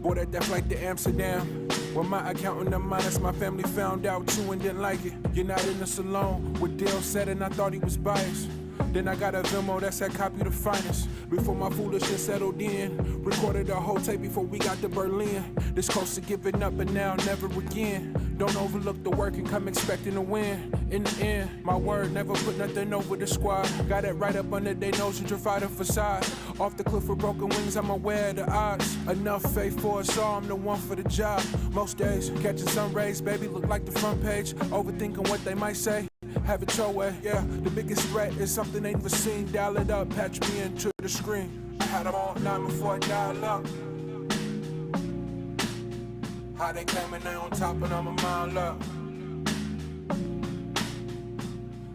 Boarded that flight to Amsterdam. When my accountant minus my family found out too and didn't like it. You're not in the salon with Dale said and I thought he was biased. Then I got a Venmo that said copy the finest. Before my foolishness settled in, recorded a whole tape before we got to Berlin. This close to giving up and now never again. Don't overlook the work and come expecting to win. In the end, my word, never put nothing over the squad. Got it right up under their nose and try the facade. Off the cliff with broken wings, I'm aware of the odds. Enough faith for us all, I'm the one for the job. Most days, catching sun rays, baby, look like the front page. Overthinking what they might say. Have it your way, yeah. The biggest threat is something they never seen. Dial it up, patch me into the screen. I had them all night before I dial up. How they came and they on top and I'm a mile up.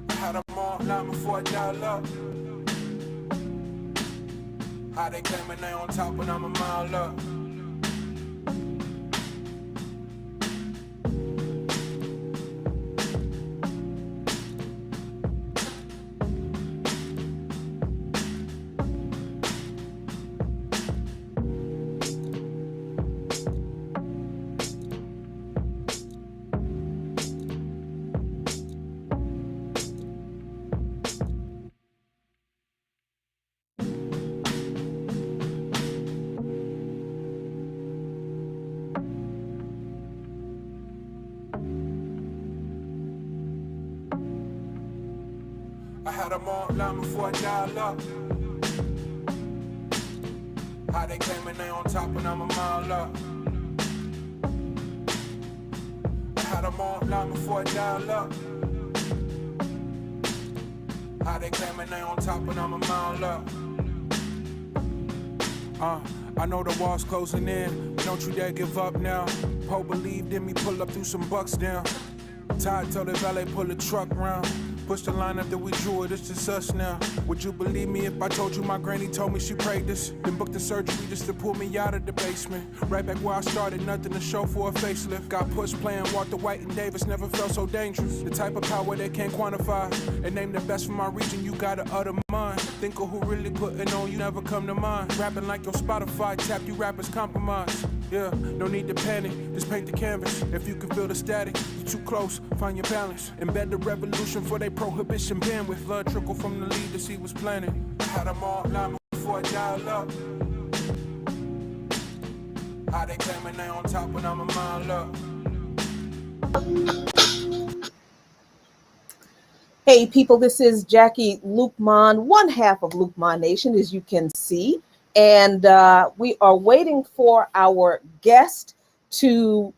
I had them all night before I dial up. How they came and they on top and I'm a mile up. I had them all line before I dial up. How they came and they on top and I'm a mile up. I had them all line before I dial up. How they came and they on top and I'm a mile up. I know the wall's closing in, but don't you dare give up now. Poe believed in me, pull up through some bucks down. Todd told the valet pull the truck round. Push the line after we drew it, it's just us now. Would you believe me if I told you my granny told me she prayed this? Then booked the surgery just to pull me out of the basement. Right back where I started, nothing to show for a facelift. Got pushed playing Walter White and Davis, never felt so dangerous. The type of power they can't quantify. And name the best from my region, you gotta utter mine. Think of who really putting on, you never come to mind. Rapping like your Spotify, tap you rappers compromise. Yeah, no need to panic, just paint the canvas. If you can feel the static, you're too close, find your balance. Embed the revolution for they prohibition bandwidth. Blood trickle from the leaders he was planning. I had them all line before I dial up. How they came and they on top and I'm a mile up. Hey people, this is Jacquie Luqman, one half of Luqman Nation, as you can see. And we are waiting for our guest to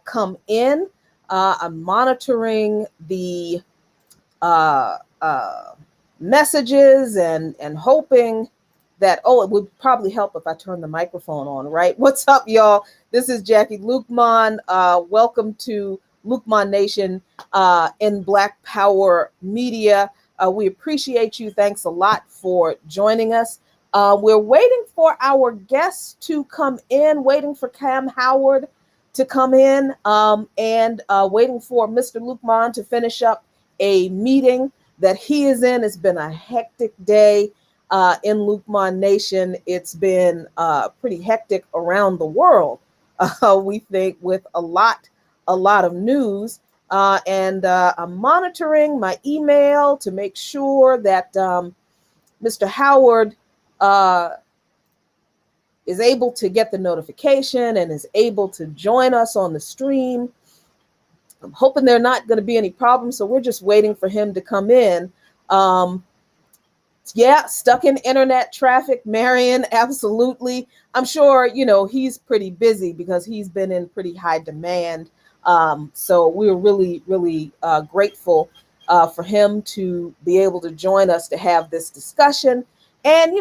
come in. I'm monitoring the messages and hoping that, it would probably help if I turn the microphone on, right? What's up, y'all? This is Jacquie Luqman. Welcome to Luqman Nation in Black Power Media. We appreciate you. Thanks a lot for joining us. We're waiting for our guests to come in, waiting for Kamm Howard to come in, and waiting for Mr. Luqman to finish up a meeting that he is in. It's been a hectic day in Luqman Nation. It's been pretty hectic around the world, we think, with a lot of news. And I'm monitoring my email to make sure that Mr. Howard is able to get the notification and is able to join us on the stream. I'm hoping there are not going to be any problems, so we're just waiting for him to come in. Yeah, stuck in internet traffic, Marion, absolutely. I'm sure, he's pretty busy because he's been in pretty high demand. So we're really, really grateful for him to be able to join us to have this discussion. And,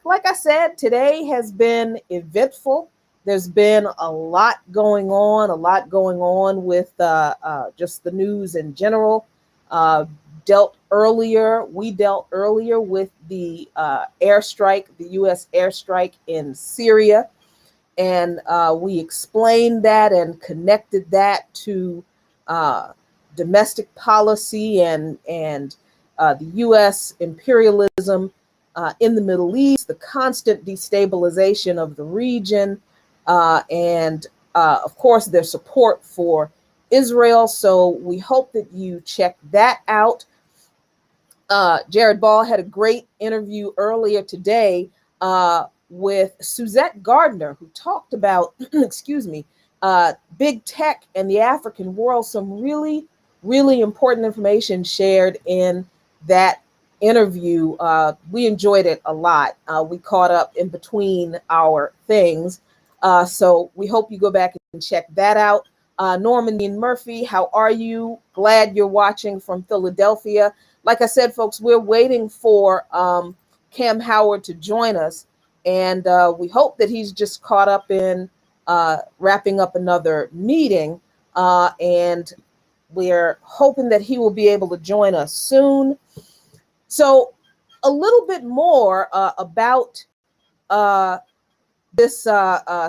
like I said, today has been eventful. There's been a lot going on with just the news in general. We dealt earlier with the airstrike, the U.S. airstrike in Syria. And we explained that and connected that to domestic policy and the U.S. imperialism in the Middle East, the constant destabilization of the region, and of course, their support for Israel. So we hope that you check that out. Jared Ball had a great interview earlier today with Suzette Gardner, who talked about, excuse me, big tech and the African world. Some really, really important information shared in that interview. We enjoyed it a lot. We caught up in between our things. So we hope you go back and check that out. Norman Dean Murphy, how are you? Glad you're watching from Philadelphia. Like I said, folks, we're waiting for Kamm Howard to join us. And we hope that he's just caught up in wrapping up another meeting. And we're hoping that he will be able to join us soon. So a little bit more about this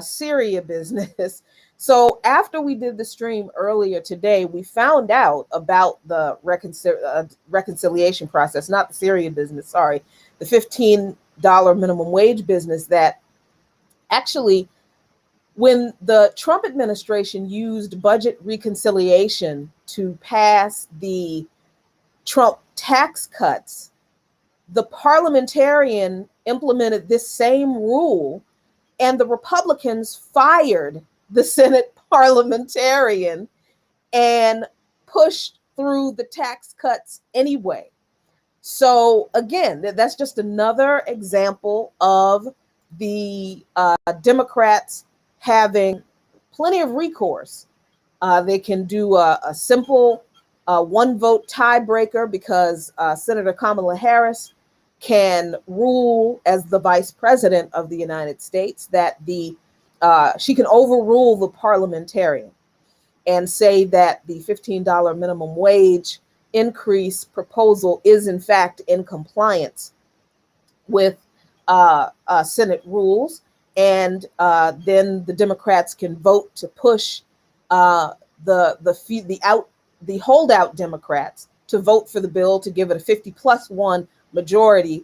Syria business. So after we did the stream earlier today, we found out about the reconciliation process, not the Syria business, sorry, the $15 minimum wage business, that actually, when the Trump administration used budget reconciliation to pass the Trump tax cuts, the parliamentarian implemented this same rule, and the Republicans fired the Senate parliamentarian and pushed through the tax cuts anyway. So again, that's just another example of the Democrats having plenty of recourse. They can do a simple one vote tiebreaker, because Senator Kamala Harris can rule as the vice president of the United States that she can overrule the parliamentarian and say that the $15 minimum wage increase proposal is in fact in compliance with Senate rules, and then the Democrats can vote to push the holdout Democrats to vote for the bill to give it a 50+1 majority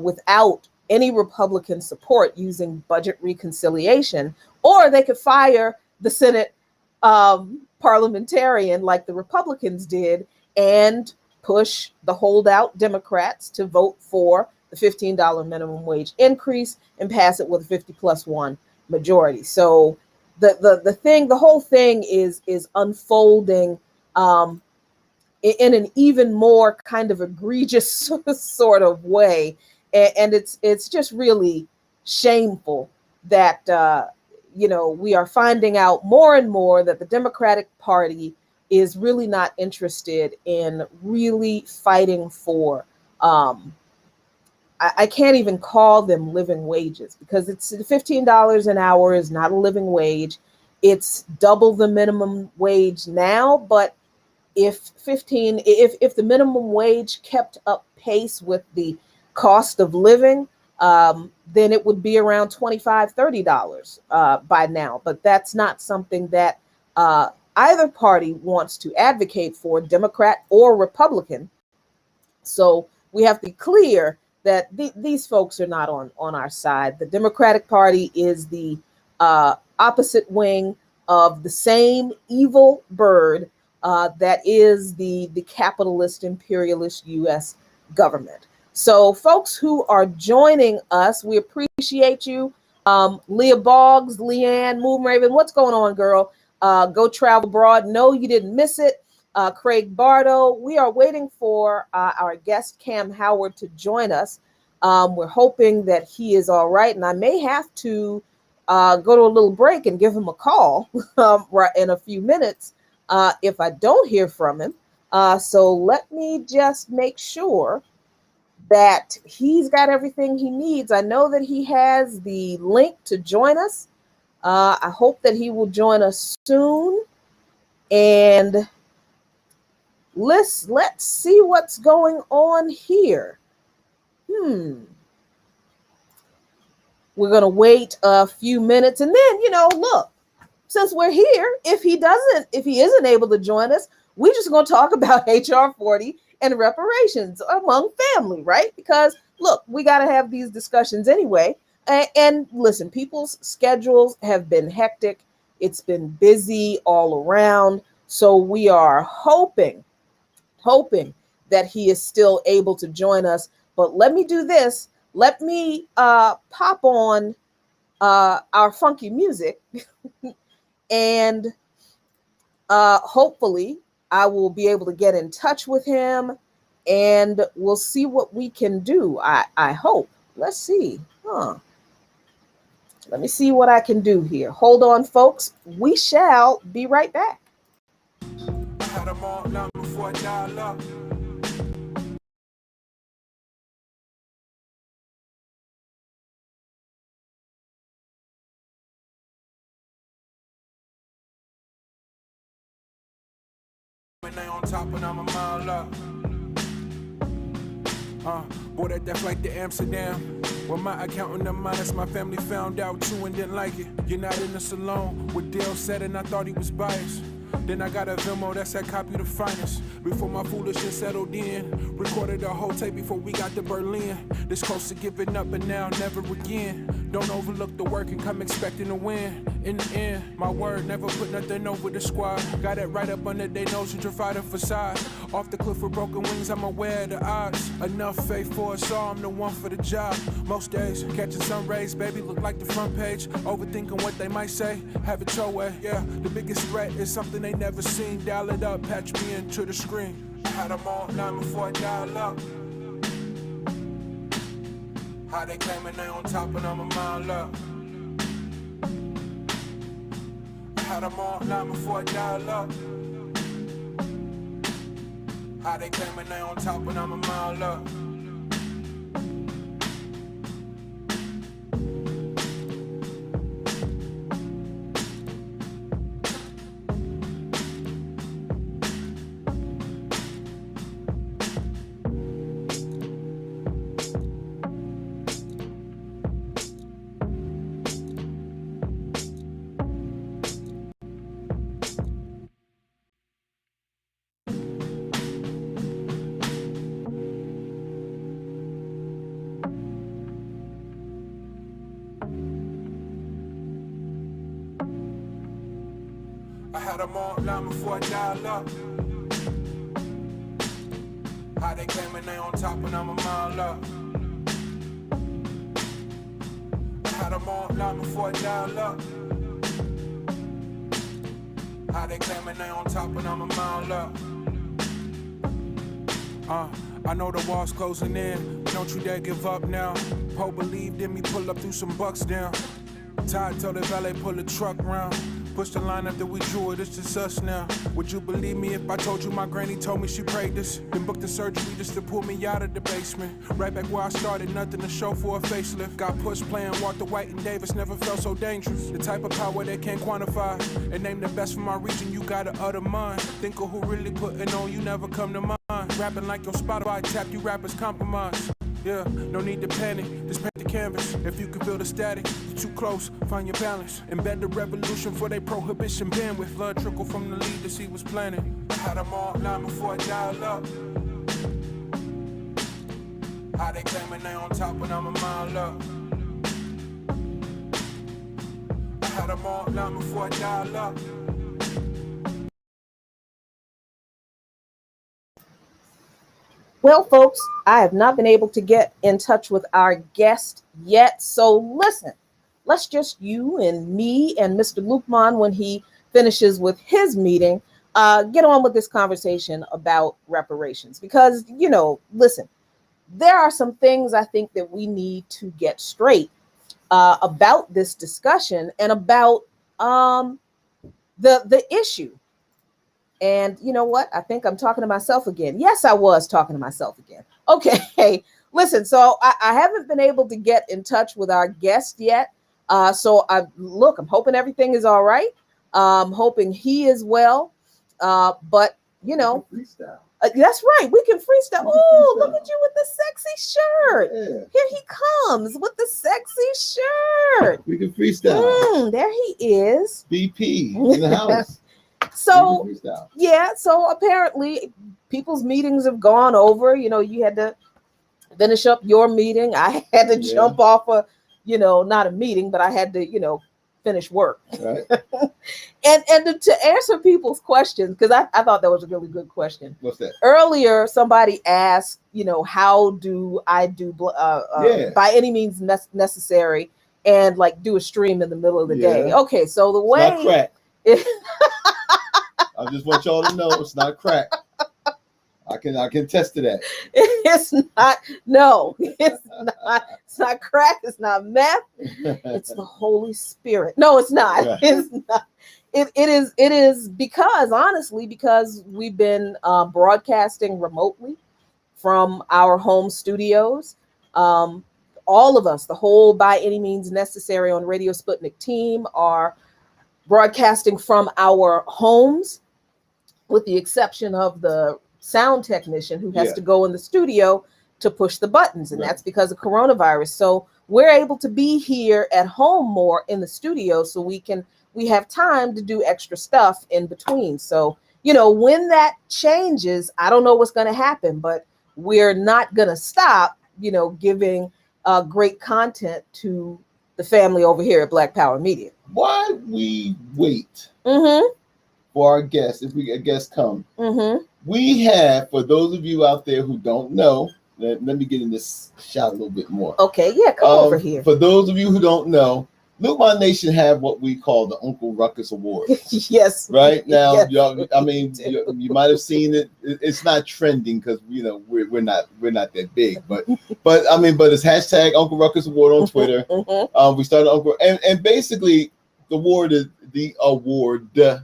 without any Republican support, using budget reconciliation. Or they could fire the Senate parliamentarian like the Republicans did and push the holdout Democrats to vote for the $15 minimum wage increase and pass it with a 50+1 majority. So the whole thing is unfolding in an even more kind of egregious sort of way. And it's just really shameful that, we are finding out more and more that the Democratic Party is really not interested in really fighting for, I can't even call them living wages, because it's $15 an hour is not a living wage. It's double the minimum wage now, but if the minimum wage kept up pace with the cost of living, then it would be around $25, $30 by now. But that's not something that either party wants to advocate for, Democrat or Republican. So we have to be clear that these folks are not on our side. The Democratic Party is the opposite wing of the same evil bird that is the capitalist, imperialist U.S. government. So folks who are joining us, we appreciate you. Leah Boggs, Leanne, Moon Raven, what's going on, girl? Go Travel Abroad. No, you didn't miss it. Craig Bardo, we are waiting for our guest Kamm Howard to join us. We're hoping that he is all right, and I may have to go to a little break and give him a call right in a few minutes if I don't hear from him. So let me just make sure that he's got everything he needs. I know that he has the link to join us. I hope that he will join us soon. And let's see what's going on here. We're going to wait a few minutes, and then, look, since we're here, if he isn't able to join us, we're just going to talk about HR 40 and reparations among family, right? Because look, we got to have these discussions anyway. And listen, people's schedules have been hectic. It's been busy all around. So we are hoping that he is still able to join us. But let me do this. Let me pop on our funky music, and hopefully I will be able to get in touch with him, and we'll see what we can do. I hope. Let's see. Let me see what I can do here. Hold on, folks. We shall be right back. I had them all long before I dial up. When they on top and I'm a mile up. Bought at that flight to Amsterdam. When my accountant and minus my family found out too and didn't like it. You're not in the salon with Dale said, and I thought he was biased. Then I got a Venmo that said copy the finest. Before my foolishness settled in, recorded a whole tape before we got to Berlin. This close to giving up, but now never again. Don't overlook the work and come expecting to win. In the end, my word, never put nothing over the squad. Got it right up under their nose and try the facade. Off the cliff with broken wings, I'm aware of the odds. Enough faith for us all, I'm the one for the job. Most days, catching sun rays, baby, look like the front page. Overthinking what they might say, have it your way. Yeah, the biggest threat is something they never seen. Dial it up, patch me into the screen. Had them all line before I dial up. How they claiming they on top and I'm a mile up. Had them all line before I dial up. How they claiming they on top and I'm a mile up. I had them all line before I dial up. How they claiming they on top and I'm a mile up. I had them all line before I dial up. How they claiming they on top and I'm a mile up. I know the wall's closing in, don't you dare give up now. Poe believed in me, pull up through some bucks down. Todd told the valet pull the truck round. Push the line after we drew it, it's just us now. Would you believe me if I told you my granny told me she prayed this? Then booked the surgery just to pull me out of the basement. Right back where I started, nothing to show for a facelift. Got pushed playing Walter White and Davis, never felt so dangerous. The type of power they can't quantify. And name the best from my region, you gotta utter mine. Think of who really putting on, you never come to mind. Rapping like your Spotify tap, you rappers compromise. Yeah, no need to panic, just paint the canvas. If you can feel the static, you're too close, find your balance. Embed the revolution for their prohibition bandwidth. Blood trickle from the leaders he was planning. I had them all line before I dial up. How they claiming they on top when I'm a mile up. I had them all line before I dial up. Well, folks, I have not been able to get in touch with our guest yet. So listen, let's just you and me and Mr. Luqman, when he finishes with his meeting, get on with this conversation about reparations. Because, you know, listen, there are some things I think that we need to get straight about this discussion and about the issue. And you know what? I think I'm talking to myself again. Yes, I was talking to myself again. Okay, listen, so I haven't been able to get in touch with our guest yet. I'm hoping everything is all right. I'm hoping he is well. But, you know, that's right. We can freestyle. Oh, look at you with the sexy shirt. Yeah. Here he comes with the sexy shirt. We can freestyle. There he is. BP in the house. So, yeah, so apparently people's meetings have gone over. You know, you had to finish up your meeting. I had to jump off not a meeting, but I had to, finish work. Right. And to answer people's questions, because I thought that was a really good question. What's that? Earlier, somebody asked, how do I do by any means necessary, and like do a stream in the middle of the day. Okay, so the way it's not crack. I just want y'all to know it's not crack. I can test to that. It's not. No, it's not. It's not crack. It's not meth. It's the Holy Spirit. No, it's not. Right. It's not. It is because we've been broadcasting remotely from our home studios. All of us, the whole By Any Means Necessary on Radio Sputnik team, are broadcasting from our homes, with the exception of the sound technician who has to go in the studio to push the buttons, and that's because of coronavirus. So we're able to be here at home more in the studio, so we have time to do extra stuff in between. So when that changes, I don't know what's going to happen, but we're not going to stop giving great content to the family over here at Black Power Media. Why we wait for our guests, if a guest come? We have, for those of you out there who don't know, let me get in this shot a little bit more. Okay, come over here. For those of you who don't know, Luqman Nation have what we call the Uncle Ruckus Award. Yes. Right now, yes. y'all, I mean, you might have seen it. It's not trending because we're not that big, but it's hashtag Uncle Ruckus Award on Twitter. We started Uncle, and basically the award is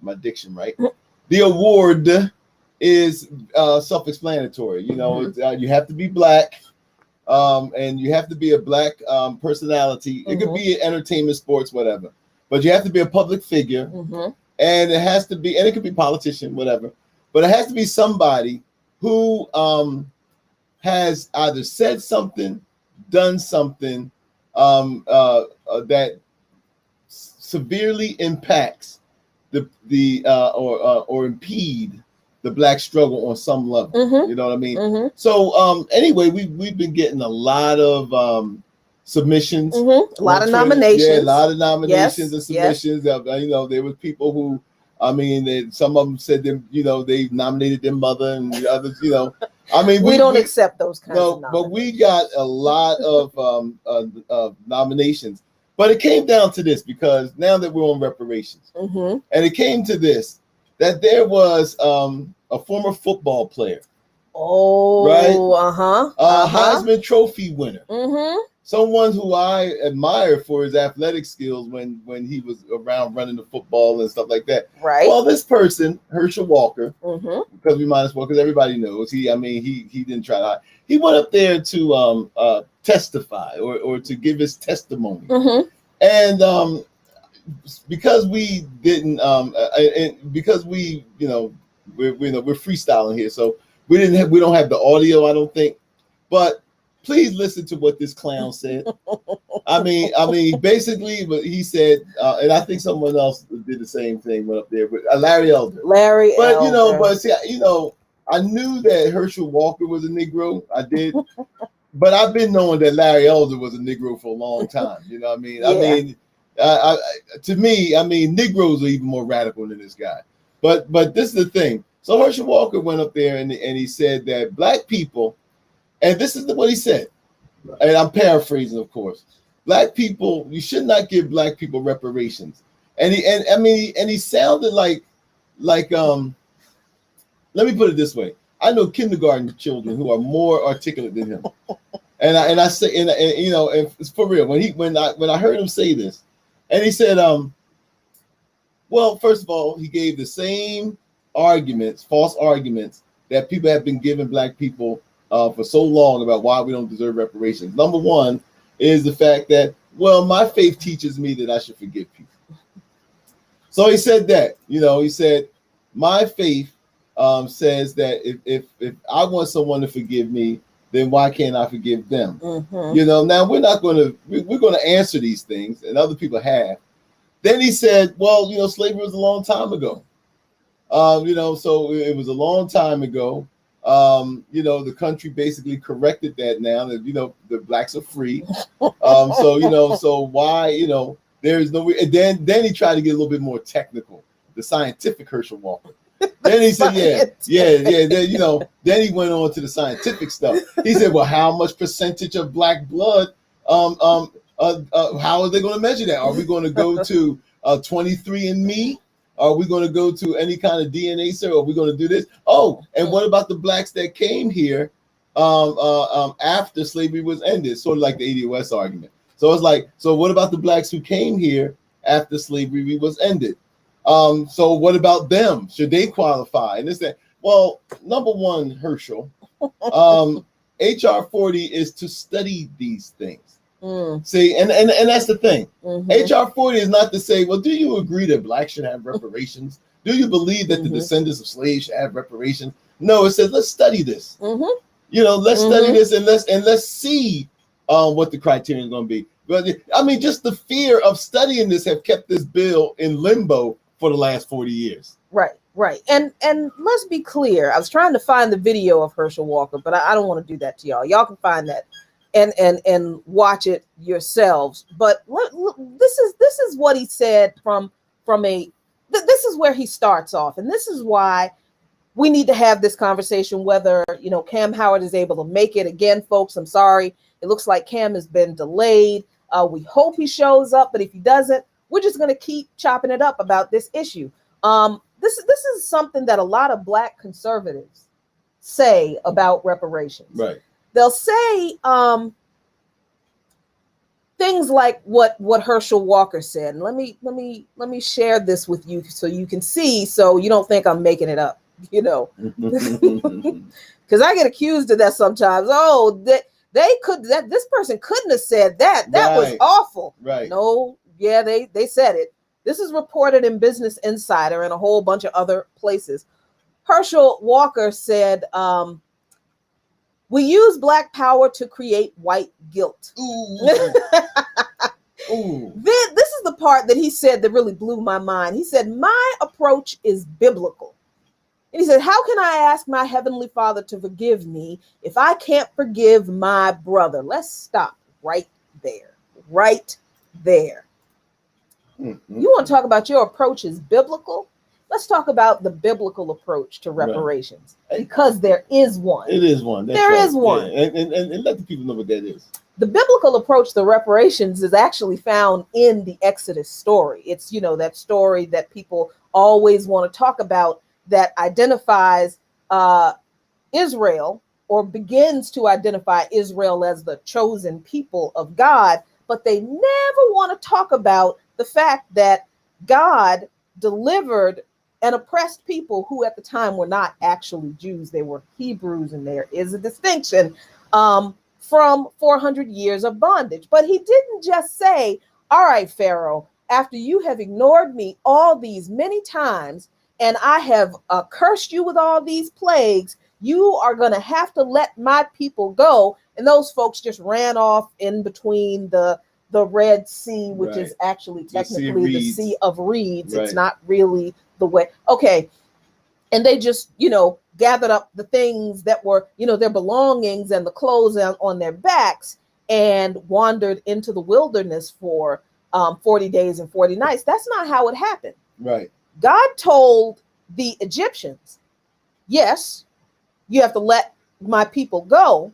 my diction, right? The award is self-explanatory. You have to be Black. And you have to be a Black personality. It could be entertainment, sports, whatever. But you have to be a public figure, and it has to be, and it could be politician, whatever. But it has to be somebody who has either said something, done something that severely impacts or impede the Black struggle on some level. You know what I mean? So anyway, we've been getting a lot of submissions, a lot of nominations. Yeah, a lot of nominations and submissions. There was people who, some of them said them, they nominated their mother, and the others, we don't accept those kinds of nominations. But we got a lot of nominations. But it came down to this, because now that we're on reparations, and it came to this, that there was a former football player. Oh, right? Heisman Trophy winner. Someone who I admire for his athletic skills when he was around running the football and stuff like that. Right. Well, this person, Herschel Walker, because we might as well, because everybody knows he didn't try to. He went up there to testify or to give his testimony, and because we didn't, and because we're freestyling here, so we don't have the audio, I don't think, but please listen to what this clown said. Basically, but he said, and I think someone else did the same thing, went up there, but Larry Elder. I knew that Herschel Walker was a Negro. I did, but I've been knowing that Larry Elder was a Negro for a long time. You know what I mean? Yeah. To me, Negroes are even more radical than this guy. But this is the thing. So Herschel Walker went up there and he said that Black people, and this is what he said, and I'm paraphrasing, of course. Black people, you should not give Black people reparations. And he sounded like let me put it this way. I know kindergarten children who are more articulate than him. And I say, and it's for real. When I heard him say this, and he said, well, first of all, he gave the same arguments, false arguments, that people have been giving Black people for so long about why we don't deserve reparations. Number one is the fact that, well, my faith teaches me that I should forgive people. So he said that, he said, my faith says that if I want someone to forgive me, then why can't I forgive them? Now we're going to answer these things, and other people have. Then he said, well, slavery was a long time ago. So it was a long time ago. The country basically corrected that now that, the blacks are free. So why, there's no, and then he tried to get a little bit more technical, the scientific Herschel Walker. Then he said, then he went on to the scientific stuff. He said, well, how much percentage of black blood, how are they going to measure that? Are we going to go to 23andMe? Are we going to go to any kind of DNA search? Are we going to do this? Oh, and what about the blacks that came here after slavery was ended? Sort of like the ADOS argument. So it's like, so what about the blacks who came here after slavery was ended? So what about them? Should they qualify? And this, that. Well, number one, Herschel, HR 40 is to study these things. See, and that's the thing. HR 40 is not to say, well, do you agree that blacks should have reparations? Do you believe that the descendants of slaves should have reparations? No, it says, let's study this. Let's study this and let's see what the criterion is going to be. But I mean, just the fear of studying this have kept this bill in limbo for the last 40 years. Right. And let's be clear. I was trying to find the video of Herschel Walker, but I don't want to do that to y'all. Y'all can find that and watch it yourselves. But this is what he said this is where he starts off, and this is why we need to have this conversation, whether Kamm Howard is able to make it. Again, folks, I'm sorry, it looks like Kamm has been delayed. We hope he shows up, but if he doesn't, we're just going to keep chopping it up about this issue. This is something that a lot of black conservatives say about reparations. Right. They'll say things like what Herschel Walker said. And let me share this with you so you can see, so you don't think I'm making it up, because I get accused of that sometimes. Oh, this person couldn't have said that. That was awful. Right. No, yeah, they said it. This is reported in Business Insider and a whole bunch of other places. Herschel Walker said, we use black power to create white guilt. Ooh. Ooh. This is the part that he said that really blew my mind. He said, my approach is biblical. And he said, how can I ask my heavenly Father to forgive me if I can't forgive my brother? Let's stop right there. Right there. You want to talk about your approach is biblical? Let's talk about the biblical approach to reparations, because there is one. It is one. That's There right. is one. Yeah. And let the people know what that is. The biblical approach to reparations is actually found in the Exodus story. It's, that story that people always want to talk about that identifies Israel, or begins to identify Israel as the chosen people of God, but they never want to talk about the fact that God delivered and oppressed people who at the time were not actually Jews. They were Hebrews, and there is a distinction from 400 years of bondage. But he didn't just say, all right, Pharaoh, after you have ignored me all these many times, and I have cursed you with all these plagues, you are going to have to let my people go. And those folks just ran off in between the Red Sea, which is actually technically the Sea of Reeds. It's not really the way. Okay. And they just, gathered up the things that were, their belongings and the clothes on their backs and wandered into the wilderness for 40 days and 40 nights. That's not how it happened. Right. God told the Egyptians, yes, you have to let my people go,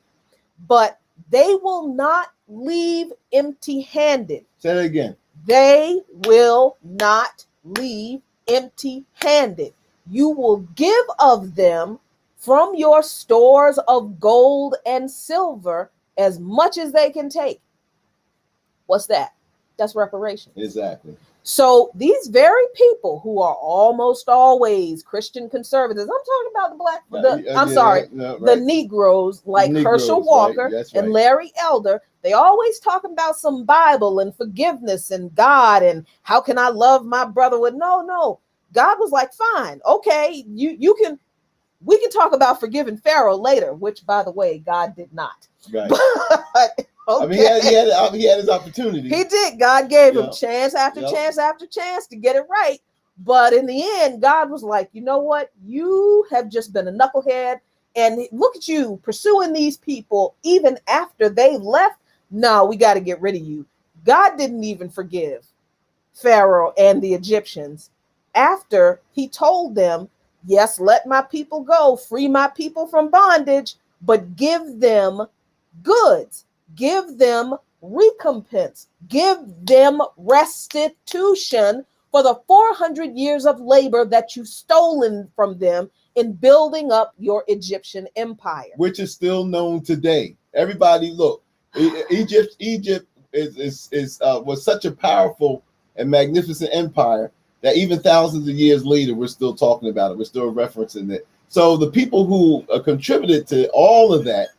but they will not leave empty-handed. Say that again. They will not leave empty-handed. You will give of them from your stores of gold and silver as much as they can take. What's that? That's reparations. Exactly. So these very people who are almost always Christian conservatives, I'm talking about the Negroes like Herschel Walker and Larry Elder, they always talk about some Bible and forgiveness and God and how can I love my brother with no. God was like, fine, okay, we can talk about forgiving Pharaoh later, which by the way, God did not. Right. But, okay. I mean, he had his opportunity. He did. God gave him chance after chance after chance to get it right. But in the end, God was like, you know what? You have just been a knucklehead And look at you pursuing these people even after they left. No, we got to get rid of you. God didn't even forgive Pharaoh and the Egyptians after he told them, yes, let my people go, free my people from bondage, but give them goods, give them recompense, give them restitution for the 400 years of labor that you've stolen from them in building up your Egyptian empire, which is still known today. Everybody, look, Egypt was such a powerful and magnificent empire that even thousands of years later, we're still talking about it. We're still referencing it. So the people who contributed to all of that,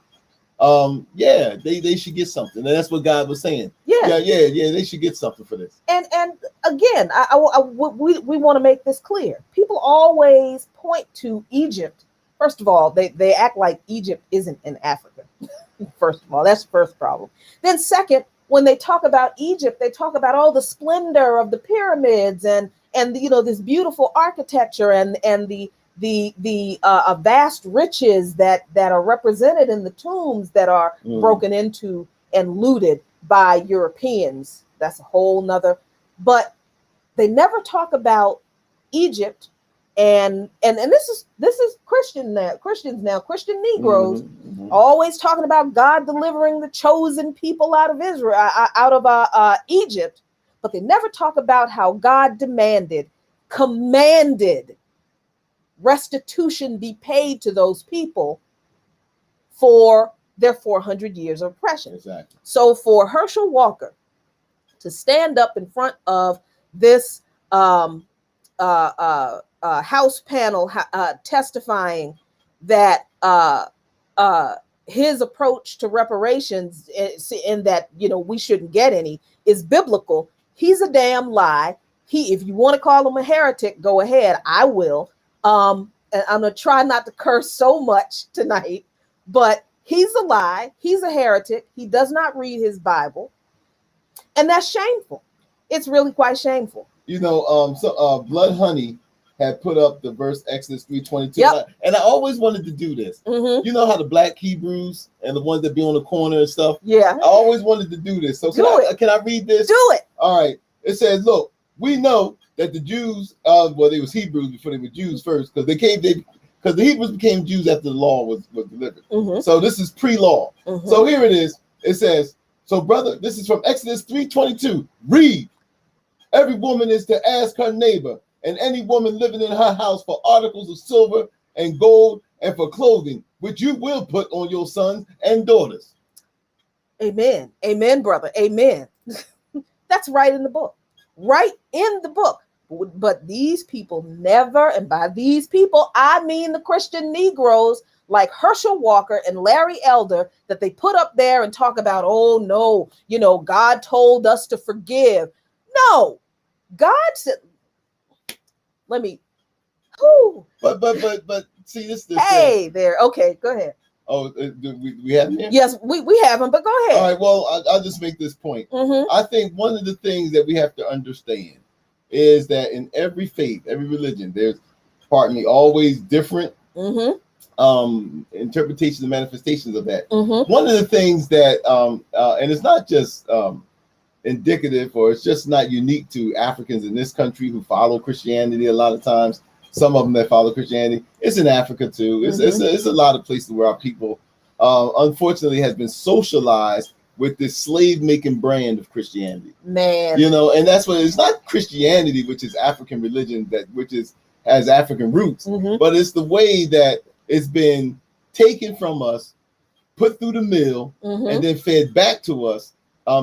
they should get something. And that's what God was saying. Yeah, they should get something for this. And again, we want to make this clear. People always point to Egypt. First of all, they act like Egypt isn't in Africa. First of all, that's the first problem. Then second, when they talk about Egypt, they talk about all the splendor of the pyramids and this beautiful architecture and the vast riches that are represented in the tombs that are broken into and looted by Europeans. That's a whole nother. But they never talk about Egypt and this is Christians now, Christian Negroes, always talking about God delivering the chosen people out of Israel, out of Egypt, but they never talk about how God commanded restitution be paid to those people for their 400 years of oppression. Exactly. So for Herschel Walker to stand up in front of this House panel testifying that his approach to reparations in that we shouldn't get any is biblical, he's a damn lie. If you want to call him a heretic, go ahead. I will. And I'm gonna try not to curse so much tonight, but he's a lie. He's a heretic. He does not read his Bible, and that's shameful. It's really quite shameful. Blood Honey had put up the verse Exodus 3:22, and I always wanted to do this. You know how the black Hebrews and the ones that be on the corner and stuff. Yeah, I always wanted to do this. So can I read this? Do it. All right. It says, "Look, we know that the Jews, they was Hebrews before they were Jews first, because because the Hebrews became Jews after the law was delivered. So this is pre-law. So here it is. It says, so brother, this is from Exodus 3:22. Read. Every woman is to ask her neighbor and any woman living in her house for articles of silver and gold and for clothing, which you will put on your sons and daughters." Amen. Amen, brother. Amen. That's right in the book. Right in the book. But these people never, and by these people, I mean the Christian Negroes like Herschel Walker and Larry Elder, that they put up there and talk about, oh no, God told us to forgive. No, God said, let me, whoo. But see this. Hey thing. There. Okay, go ahead. Oh, do we have him here? Yes, we have him, but go ahead. All right, well, I'll just make this point. I think one of the things that we have to understand is that in every faith, every religion, there's, always different interpretations and manifestations of that. One of the things that, and it's not just indicative, or it's just not unique to Africans in this country who follow Christianity a lot of times. Some of them that follow Christianity, it's in Africa too. It's a lot of places where our people, unfortunately, has been socialized with this slave-making brand of Christianity. Man, and that's what it's not Christianity, which is African religion has African roots, but it's the way that it's been taken from us, put through the mill, and then fed back to us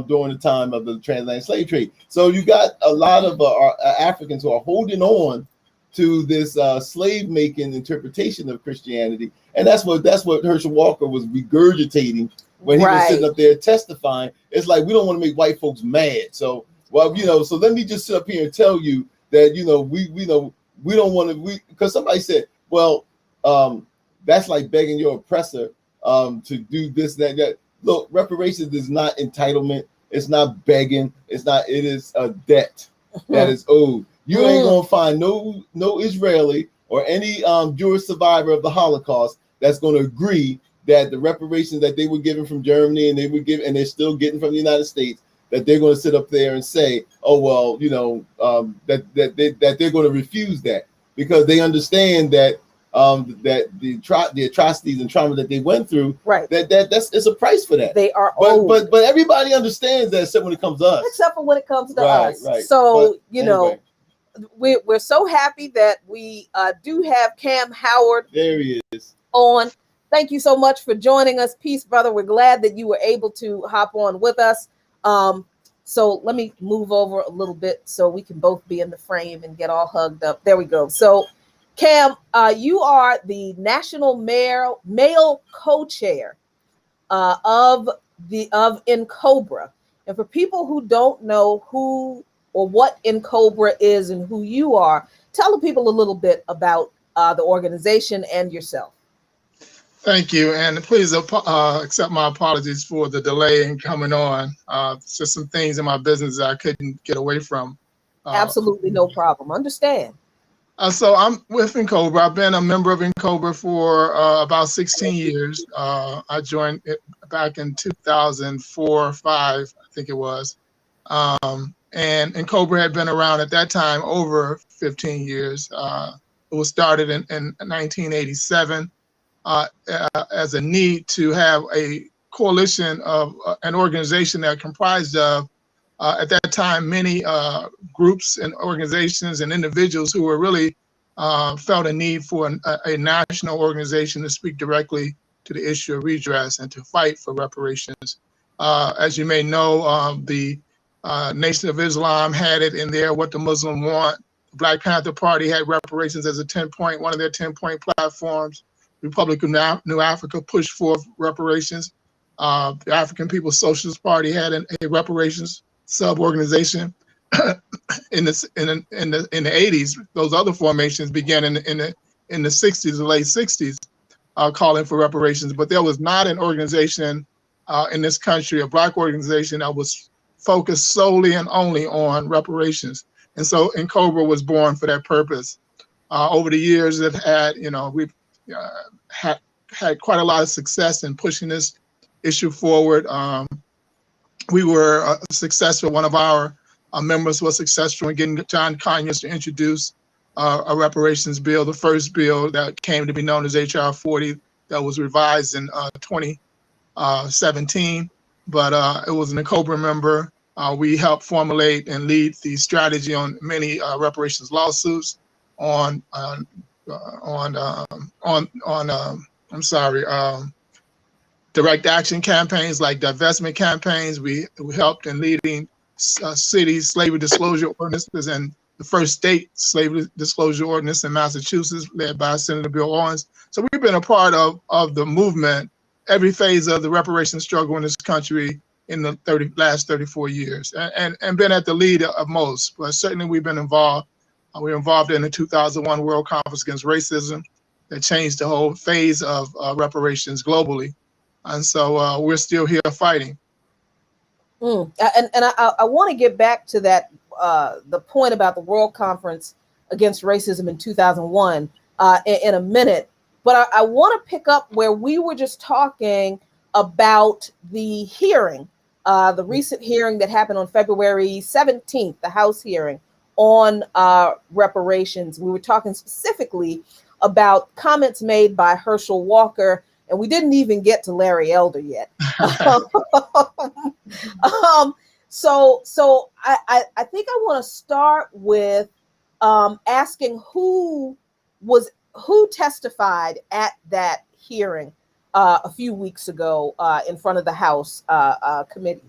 during the time of the transatlantic slave trade. So you got a lot of our Africans who are holding on to this slave-making interpretation of Christianity, and that's what Herschel Walker was regurgitating when he was sitting up there testifying. It's like, we don't want to make white folks mad, so so let me just sit up here and tell you that we don't want to, because somebody said, well, that's like begging your oppressor to do this, that. Look, reparations is not entitlement. It's not begging. It is a debt that is owed. You ain't gonna find no Israeli or any Jewish survivor of the Holocaust that's going to agree that the reparations that they were given from Germany and they're still getting from the United States, that they're going to sit up there and say, oh well, that they're going to refuse that, because they understand that that the atrocities and trauma that they went through, right? That's it's a price for that. They are but everybody understands that except when it comes to us. Except for when it comes to us. Right. So anyway. We're so happy that we do have Kamm Howard. There he is. On. Thank you so much for joining us. Peace, brother. We're glad that you were able to hop on with us. So let me move over a little bit so we can both be in the frame and get all hugged up. There we go. So Kamm, you are the national male co-chair of N'COBRA. And for people who don't know who or what N'COBRA is and who you are, tell the people a little bit about the organization and yourself. Thank you, and please accept my apologies for the delay in coming on. It's just some things in my business that I couldn't get away from. Absolutely no problem. Understand. So I'm with N'COBRA. I've been a member of N'COBRA for about 16 years. I joined it back in 2004 or 5, I think it was. And N'COBRA had been around at that time over 15 years. It was started in 1987 as a need to have a coalition of an organization that comprised of, at that time, many groups and organizations and individuals who were really felt a need for a national organization to speak directly to the issue of redress and to fight for reparations. As you may know, the Nation of Islam had it in there, What the Muslim Want. The Black Panther Party had reparations as a 10-point, one of their 10-point platforms. Republic of New Africa pushed for reparations. The African People's Socialist Party had a reparations sub-organization. in the 80s. Those other formations began in the 60s, the late 60s, calling for reparations. But there was not an organization in this country, a Black organization, that was focused solely and only on reparations. And so N'COBRA was born for that purpose. Over the years, we've had quite a lot of success in pushing this issue forward. We were successful. One of our members was successful in getting John Conyers to introduce a reparations bill, the first bill that came to be known as H.R. 40, that was revised in 2017. But it was an N'COBRA member. We helped formulate and lead the strategy on many reparations lawsuits, direct action campaigns like divestment campaigns. We helped in leading city slavery disclosure ordinances and the first state slavery disclosure ordinance in Massachusetts, led by Senator Bill Owens. So we've been a part of the movement, every phase of the reparations struggle in this country in the last 34 years, and been at the lead of most. But certainly we've been involved. We were involved in the 2001 World Conference Against Racism that changed the whole phase of reparations globally. And so we're still here fighting. And I want to get back to that, the point about the World Conference Against Racism in 2001 in a minute. But I want to pick up where we were just talking about the hearing, the recent hearing that happened on February 17th, the House hearing on reparations. We were talking specifically about comments made by Herschel Walker, and we didn't even get to Larry Elder yet. So I think I want to start with asking who testified at that hearing a few weeks ago in front of the House committee.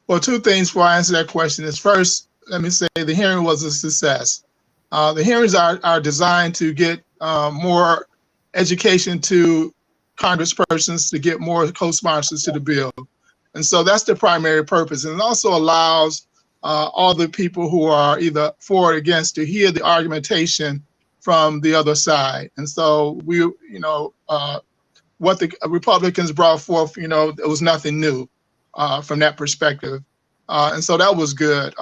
Well, two things before I answer that question is, first, let me say the hearing was a success. The hearings are designed to get more education to congresspersons, to get more co-sponsors to the bill. And so that's the primary purpose. And it also allows all the people who are either for or against to hear the argumentation from the other side. And so what the Republicans brought forth, it was nothing new from that perspective. And so that was good.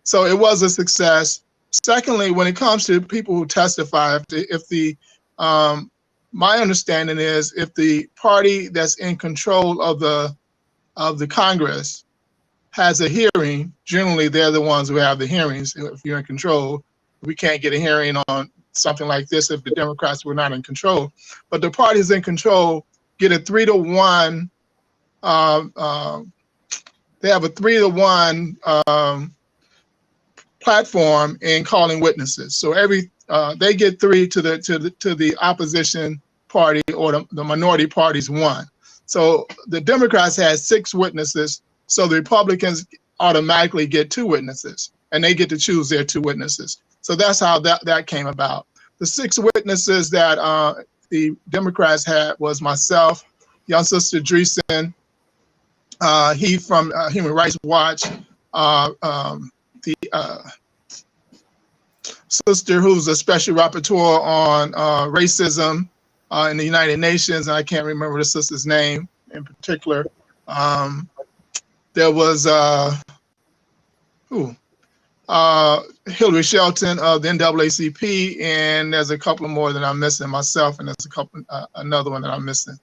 So it was a success. Secondly, when it comes to people who testify, if the my understanding is if the party that's in control of the Congress has a hearing, generally they're the ones who have the hearings. If you're in control, we can't get a hearing on something like this if the Democrats were not in control. But the parties in control get a 3-to-1. They have a 3-to-1 platform in calling witnesses. So they get 3 to the opposition party, or the minority party's 1. So the Democrats had 6 witnesses. So the Republicans automatically get 2 witnesses, and they get to choose their 2 witnesses. So that's how that came about. The 6 witnesses that the Democrats had was myself, young sister Dreesen, he from Human Rights Watch, the sister who's a special rapporteur on racism in the United Nations, and I can't remember the sister's name in particular. There was Hillary Shelton of the NAACP, and there's a couple more that I'm missing, myself, and there's another one that I'm missing.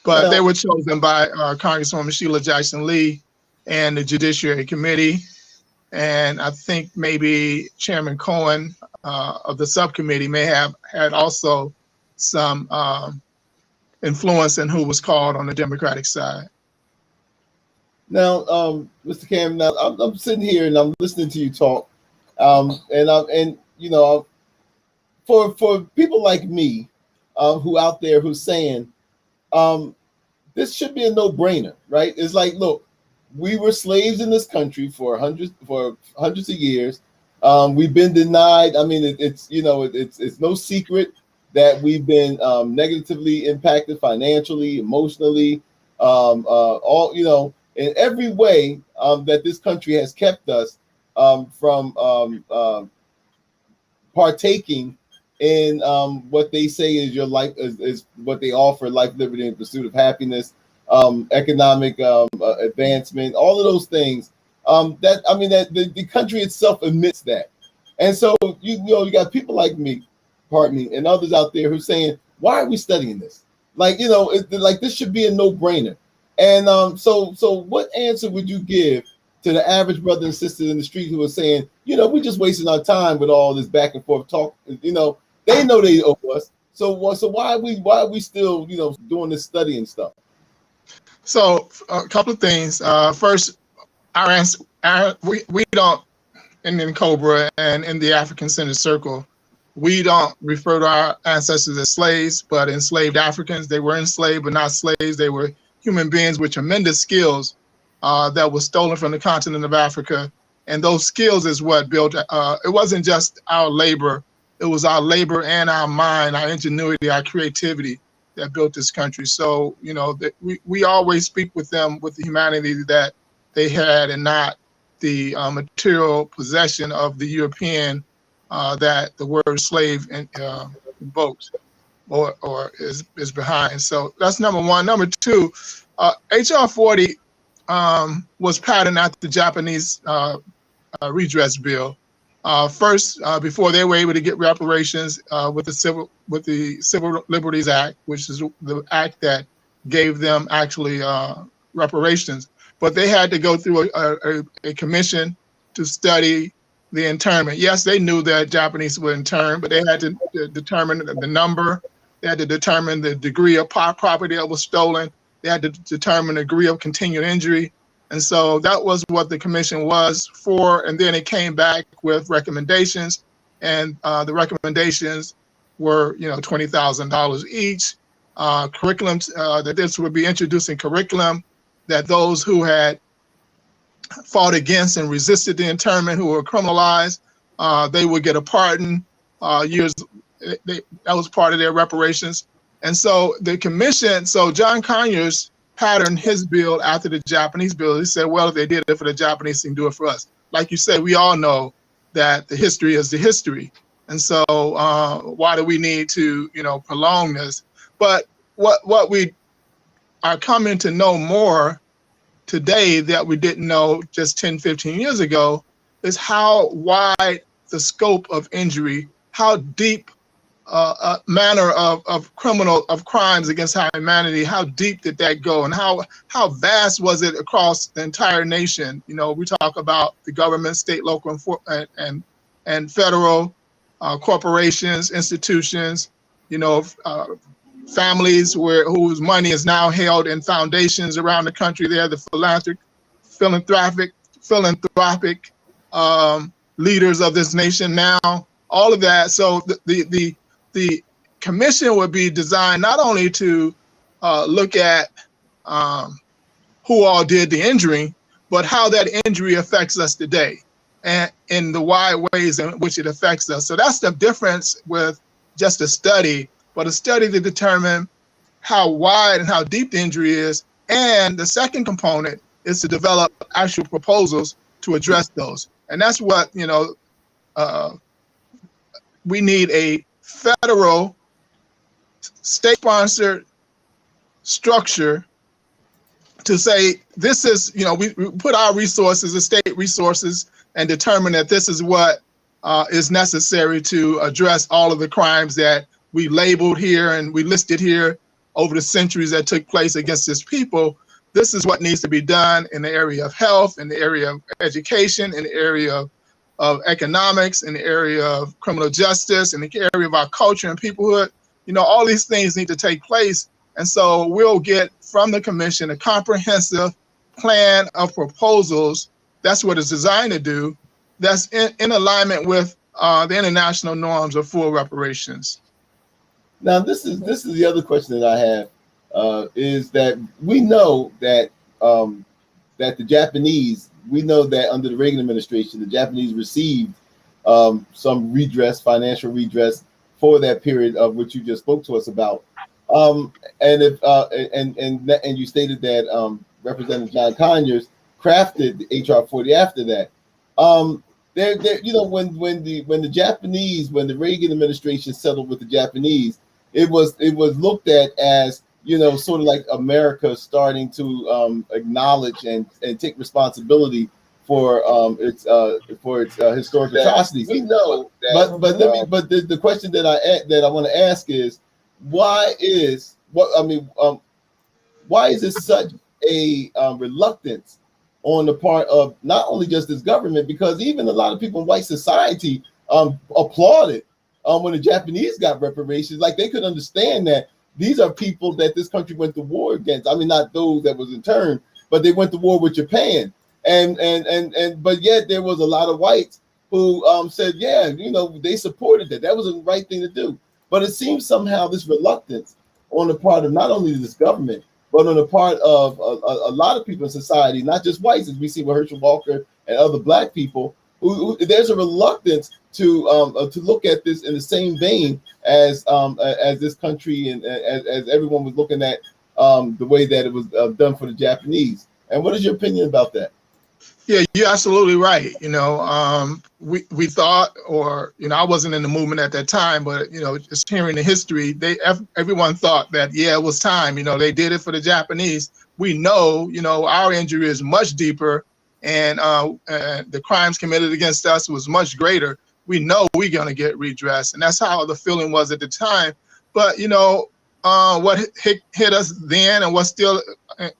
But they were chosen by Congresswoman Sheila Jackson Lee and the Judiciary Committee. And I think maybe Chairman Cohen of the subcommittee may have had also some influence in who was called on the Democratic side. Now, Mr. Kamm, now I'm sitting here and I'm listening to you talk, and you know, for people like me, who out there who's saying, this should be a no-brainer, right? It's like, look, we were slaves in this country for hundreds of years. We've been denied. I mean, it's no secret that we've been negatively impacted financially, emotionally, all, you know, in every way that this country has kept us from partaking in what they say is your life, is what they offer: life, liberty, and pursuit of happiness, economic advancement, all of those things. That the country itself admits that, and so you got people like me, pardon me, and others out there who are saying, why are we studying this? Like, you know, like this should be a no-brainer. And so what answer would you give to the average brother and sister in the street who are saying, you know, we're just wasting our time with all this back and forth talk? You know they owe us. So why are we still, you know, doing this studying stuff? So a couple of things. First, our answer, we don't, in N'COBRA and in the African Centered Circle, we don't refer to our ancestors as slaves, but enslaved Africans. They were enslaved, but not slaves. They were human beings with tremendous skills that were stolen from the continent of Africa. And those skills is what built, it wasn't just our labor, it was our labor and our mind, our ingenuity, our creativity that built this country. So, you know, we always speak with them with the humanity that they had, and not the material possession of the European that the word slave invokes or is behind. So that's number one. Number two, HR 40 was patterned after the Japanese redress bill. First, before they were able to get reparations with the Civil Liberties Act, which is the act that gave them actually reparations, but they had to go through a commission to study the internment. Yes, they knew that Japanese were interned, but they had to determine the number. They had to determine the degree of property that was stolen. They had to determine the degree of continued injury. And so that was what the commission was for. And then it came back with recommendations, and the recommendations were, you know, $20,000 each. Curriculum, that this would be introducing curriculum that those who had fought against and resisted the internment, who were criminalized, they would get a pardon. That was part of their reparations. And so the commission, so John Conyers patterned his bill after the Japanese bill. He said, well, if they did it for the Japanese, they can do it for us. Like you said, we all know that the history is the history. And so why do we need to, you know, prolong this? But what we are coming to know more today that we didn't know just 10, 15 years ago is how wide the scope of injury, how deep manner of crimes against humanity, how deep did that go, and how vast was it across the entire nation? You know, we talk about the government, state, local, and federal, corporations, institutions, you know, families whose money is now held in foundations around the country. They're the philanthropic leaders of this nation now. All of that. So the commission would be designed not only to look at who all did the injuring, but how that injury affects us today, and in the wide ways in which it affects us. So that's the difference with just a study, but a study to determine how wide and how deep the injury is. And the second component is to develop actual proposals to address those. And that's what, you know, we need a federal state-sponsored structure to say, this is, you know, we put our resources, the state resources, and determine that this is what is necessary to address all of the crimes that we labeled here and we listed here over the centuries that took place against this people. This is what needs to be done in the area of health, in the area of education, in the area of economics, in the area of criminal justice, in the area of our culture and peoplehood. You know, all these things need to take place. And so we'll get from the commission a comprehensive plan of proposals. That's what it's designed to do. That's in alignment with the international norms of full reparations. Now, this is the other question that I have, is that we know that that the Japanese, we know that under the Reagan administration, the Japanese received some redress, financial redress for that period of which you just spoke to us about. And you stated that Representative John Conyers crafted the HR 40 after that. You know, when the Reagan administration settled with the Japanese, it was looked at as, you know, sort of like America starting to acknowledge and take responsibility for its historic atrocities. We know that, but the question that I want to ask is, why is it such a reluctance on the part of not only just this government, because even a lot of people in white society applauded when the Japanese got reparations. Like, they could understand that these are people that this country went to war against. I mean, not those that was interned, but they went to war with Japan. But yet there was a lot of whites who said, yeah, you know, they supported that. That was the right thing to do. But it seems somehow this reluctance on the part of not only this government, but on the part of a lot of people in society, not just whites, as we see with Herschel Walker and other black people, who there's a reluctance to look at this in the same vein as this country and as everyone was looking at the way that it was done for the Japanese. And what is your opinion about that? Yeah, you're absolutely right. You know, we thought, or, you know, I wasn't in the movement at that time, but, you know, just hearing the history, everyone thought that, yeah, it was time. You know, they did it for the Japanese. We know, you know, our injury is much deeper, and the crimes committed against us was much greater. We know we're going to get redressed, and that's how the feeling was at the time. But, you know, what hit us then and what's still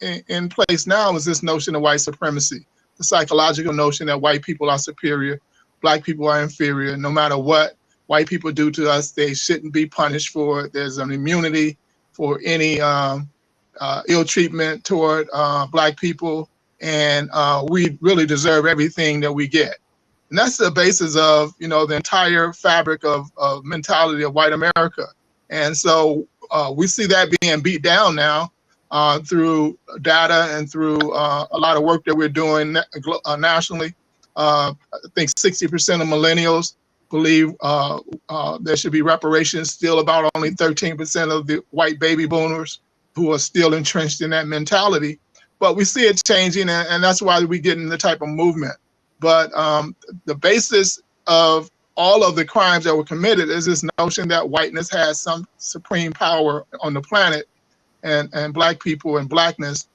in place now is this notion of white supremacy. The psychological notion that white people are superior, black people are inferior. No matter what white people do to us, they shouldn't be punished for it. There's an immunity for any ill treatment toward black people, and we really deserve everything that we get. And that's the basis of, you know, the entire fabric of mentality of white America. And so we see that being beat down now through data and through a lot of work that we're doing nationally. I think 60% of millennials believe there should be reparations. Still about only 13% of the white baby boomers who are still entrenched in that mentality. But we see it changing, and that's why we get in the type of movement. But the basis of all of the crimes that were committed is this notion that whiteness has some supreme power on the planet, and black people and blackness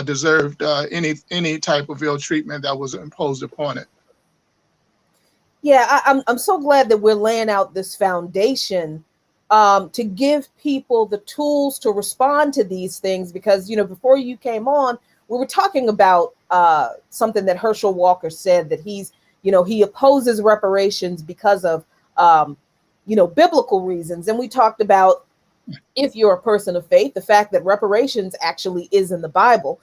deserved any type of ill treatment that was imposed upon it. Yeah, I'm so glad that we're laying out this foundation to give people the tools to respond to these things. Because, before you came on, we were talking about something that Herschel Walker said, that he opposes reparations because of, biblical reasons. And we talked about, if you're a person of faith, the fact that reparations actually is in the Bible.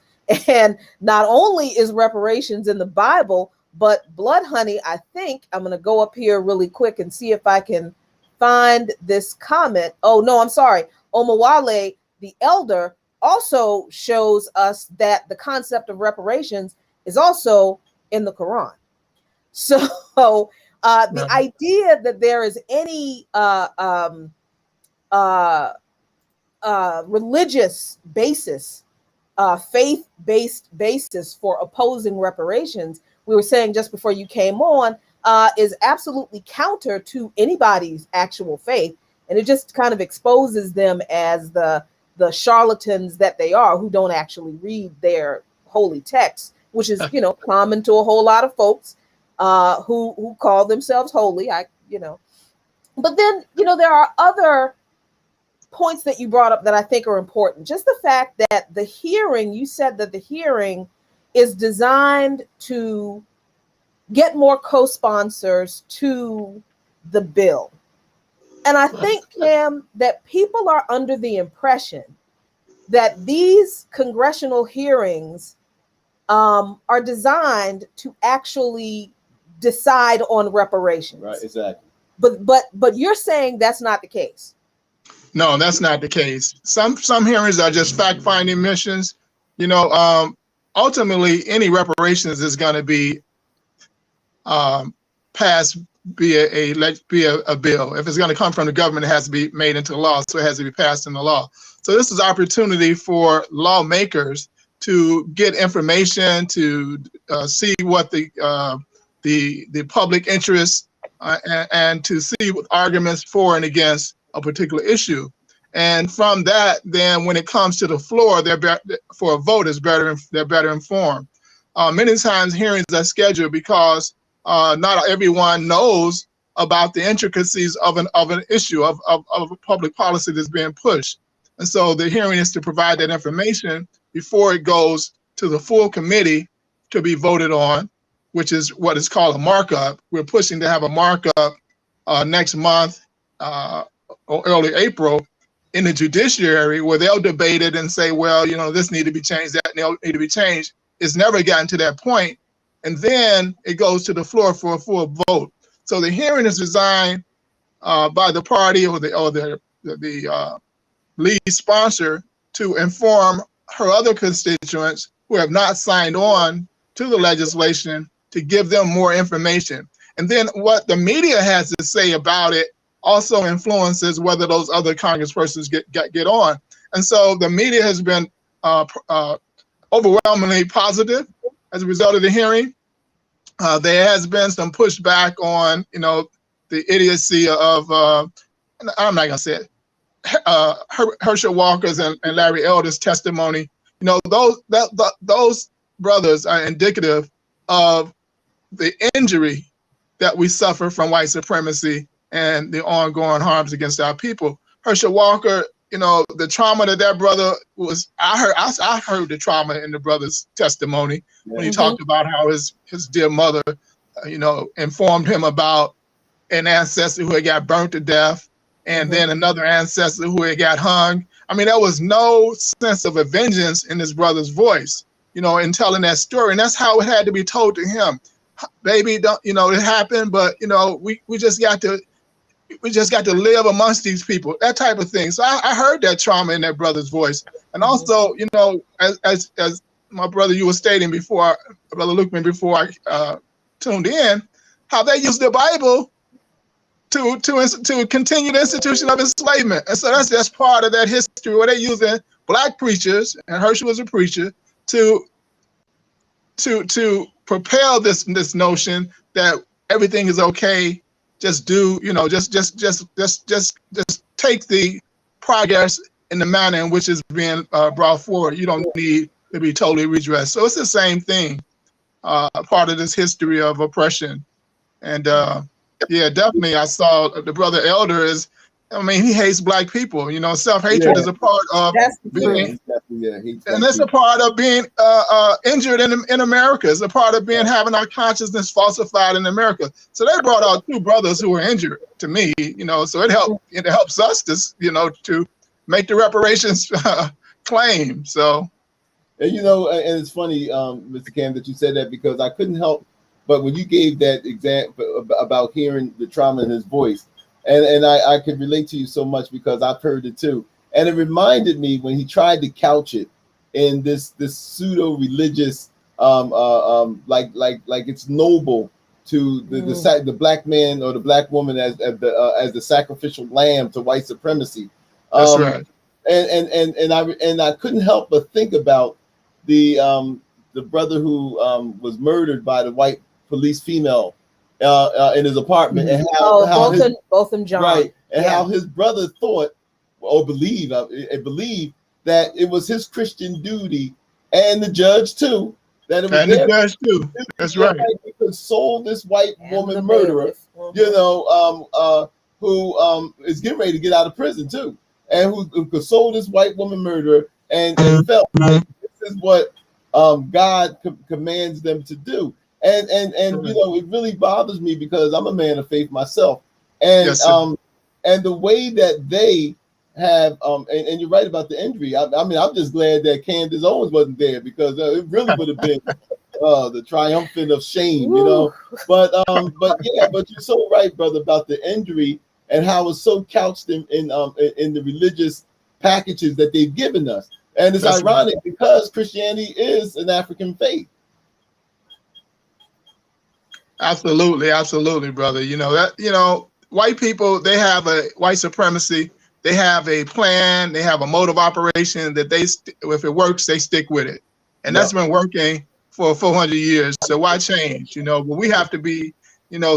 And not only is reparations in the Bible, but Blood Honey, I think I'm going to go up here really quick and see if I can find this comment. Oh, no, I'm sorry. Omawale, the elder, also shows us that the concept of reparations is also in the Quran. So the idea that there is any religious basis, faith-based basis for opposing reparations, we were saying just before you came on, is absolutely counter to anybody's actual faith. And it just kind of exposes them as the charlatans that they are, who don't actually read their holy texts, which is, common to a whole lot of folks who call themselves holy. But then, there are other points that you brought up that I think are important. Just the fact that the hearing, you said that the hearing is designed to get more co-sponsors to the bill. And I think, Kamm, that people are under the impression that these congressional hearings are designed to actually decide on reparations. Right, exactly. But you're saying that's not the case. No, that's not the case. Some hearings are just fact-finding missions. Ultimately, any reparations is going to be passed via a bill. If it's going to come from the government, it has to be made into law, so it has to be passed into law. So this is an opportunity for lawmakers to get information, to see what the public interest and to see arguments for and against a particular issue. And from that, then when it comes to the floor, for a vote, they're better informed. Many times hearings are scheduled because not everyone knows about the intricacies of an issue, of a public policy that's being pushed. And so the hearing is to provide that information before it goes to the full committee to be voted on, which is what is called a markup. We're pushing to have a markup next month or early April in the judiciary, where they'll debate it and say, well, this need to be changed, that need to be changed. It's never gotten to that point. And then it goes to the floor for a full vote. So the hearing is designed by the party or the lead sponsor to inform her other constituents who have not signed on to the legislation, to give them more information. And then what the media has to say about it also influences whether those other congresspersons get on. And so the media has been overwhelmingly positive as a result of the hearing. There has been some pushback on, the idiocy of, I'm not gonna say it, Herschel Walker's and Larry Elder's testimony. Those brothers are indicative of the injury that we suffer from white supremacy and the ongoing harms against our people. Herschel Walker, the trauma that brother was, I heard the trauma in the brother's testimony when he talked about how his dear mother, informed him about an ancestor who had got burnt to death, and then another ancestor who had got hung. I mean, there was no sense of a vengeance in his brother's voice, in telling that story. And that's how it had to be told to him. Baby, it happened, but we just got to live amongst these people, that type of thing. So I heard that trauma in that brother's voice. And also, as my brother, you were stating before, Brother Luqman, before I tuned in, how they use the Bible to continue the institution of enslavement. And so that's part of that history, where they're using black preachers, and Herschel was a preacher, to propel this notion that everything is okay. Just do, just take the progress in the manner in which it's being brought forward. You don't need to be totally redressed. So it's the same thing, part of this history of oppression. And yeah, definitely I saw the brother elder is I mean, he hates black people. You know, self-hatred is a part of That's the being, truth. and that's a part of being injured in America. It's a part of being having our consciousness falsified in America. So they brought out two brothers who were injured to me. You know, so it helps us to make the reparations claim. So, and you know, and it's funny, Mr. Kamm, that you said that, because I couldn't help but when you gave that example about hearing the trauma in his voice. And I could relate to you so much because I've heard it too. And it reminded me when he tried to couch it in this pseudo religious, like it's noble to the black man or the black woman as the sacrificial lamb to white supremacy. That's right. And I couldn't help but think about the brother who was murdered by the white police female in his apartment, and how Botham Jean, right, and how his brother thought or believed that it was his Christian duty, and the judge too, that it was That's right. To console this white woman murderer, who is getting ready to get out of prison too, and who consoled this white woman murderer, and felt like this is what God commands them to do. And you know, it really bothers me because I'm a man of faith myself, and and the way that they have and you're right about the injury. I mean, I'm just glad that Candace Owens wasn't there, because it really would have been the triumphant of shame, you know. But you're so right, brother, about the injury and how it's so couched in the religious packages that they've given us, and it's ironic because Christianity is an African faith. Absolutely, brother. You know, white people, they have a white supremacy. They have a plan. They have a mode of operation that if it works, they stick with it. And that's been working for 400 years. So why change? You know, but we have to be,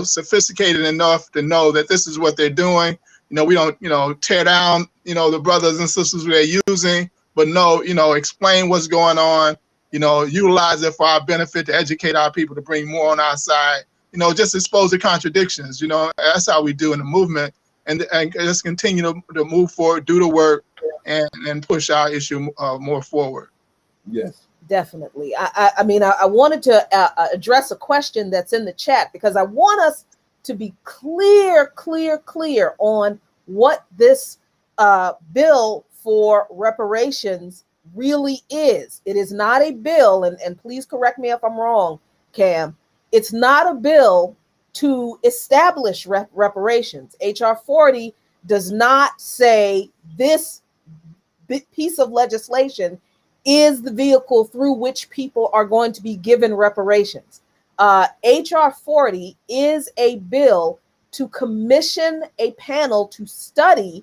sophisticated enough to know that this is what they're doing. You know, we don't, tear down, the brothers and sisters they're using, but explain what's going on, utilize it for our benefit, to educate our people, to bring more on our side. Just expose the contradictions. That's how we do in the movement, and just continue to move forward, do the work, and push our issue more forward. Yes, definitely. I mean, I wanted to address a question that's in the chat, because I want us to be clear on what this bill for reparations really is. It is not a bill, and please correct me if I'm wrong, Kamm. It's not a bill to establish reparations. HR 40 does not say this piece of legislation is the vehicle through which people are going to be given reparations. HR 40 is a bill to commission a panel to study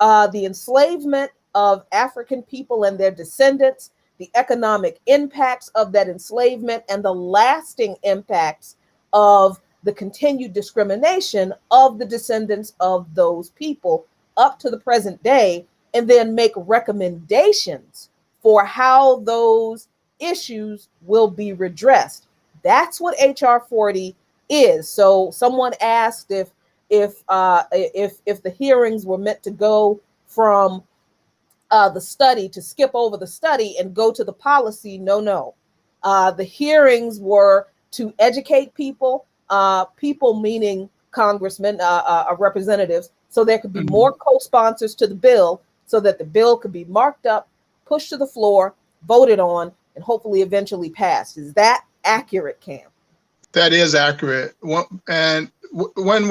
the enslavement of African people and their descendants, the economic impacts of that enslavement, and the lasting impacts of the continued discrimination of the descendants of those people up to the present day, and then make recommendations for how those issues will be redressed. That's what HR 40 is. So someone asked if the hearings were meant to go from the study, to skip over the study and go to the policy. No. The hearings were to educate people, people meaning congressmen, representatives, so there could be more co-sponsors to the bill, so that the bill could be marked up, pushed to the floor, voted on, and hopefully eventually passed. Is that accurate, Kamm? That is accurate. And when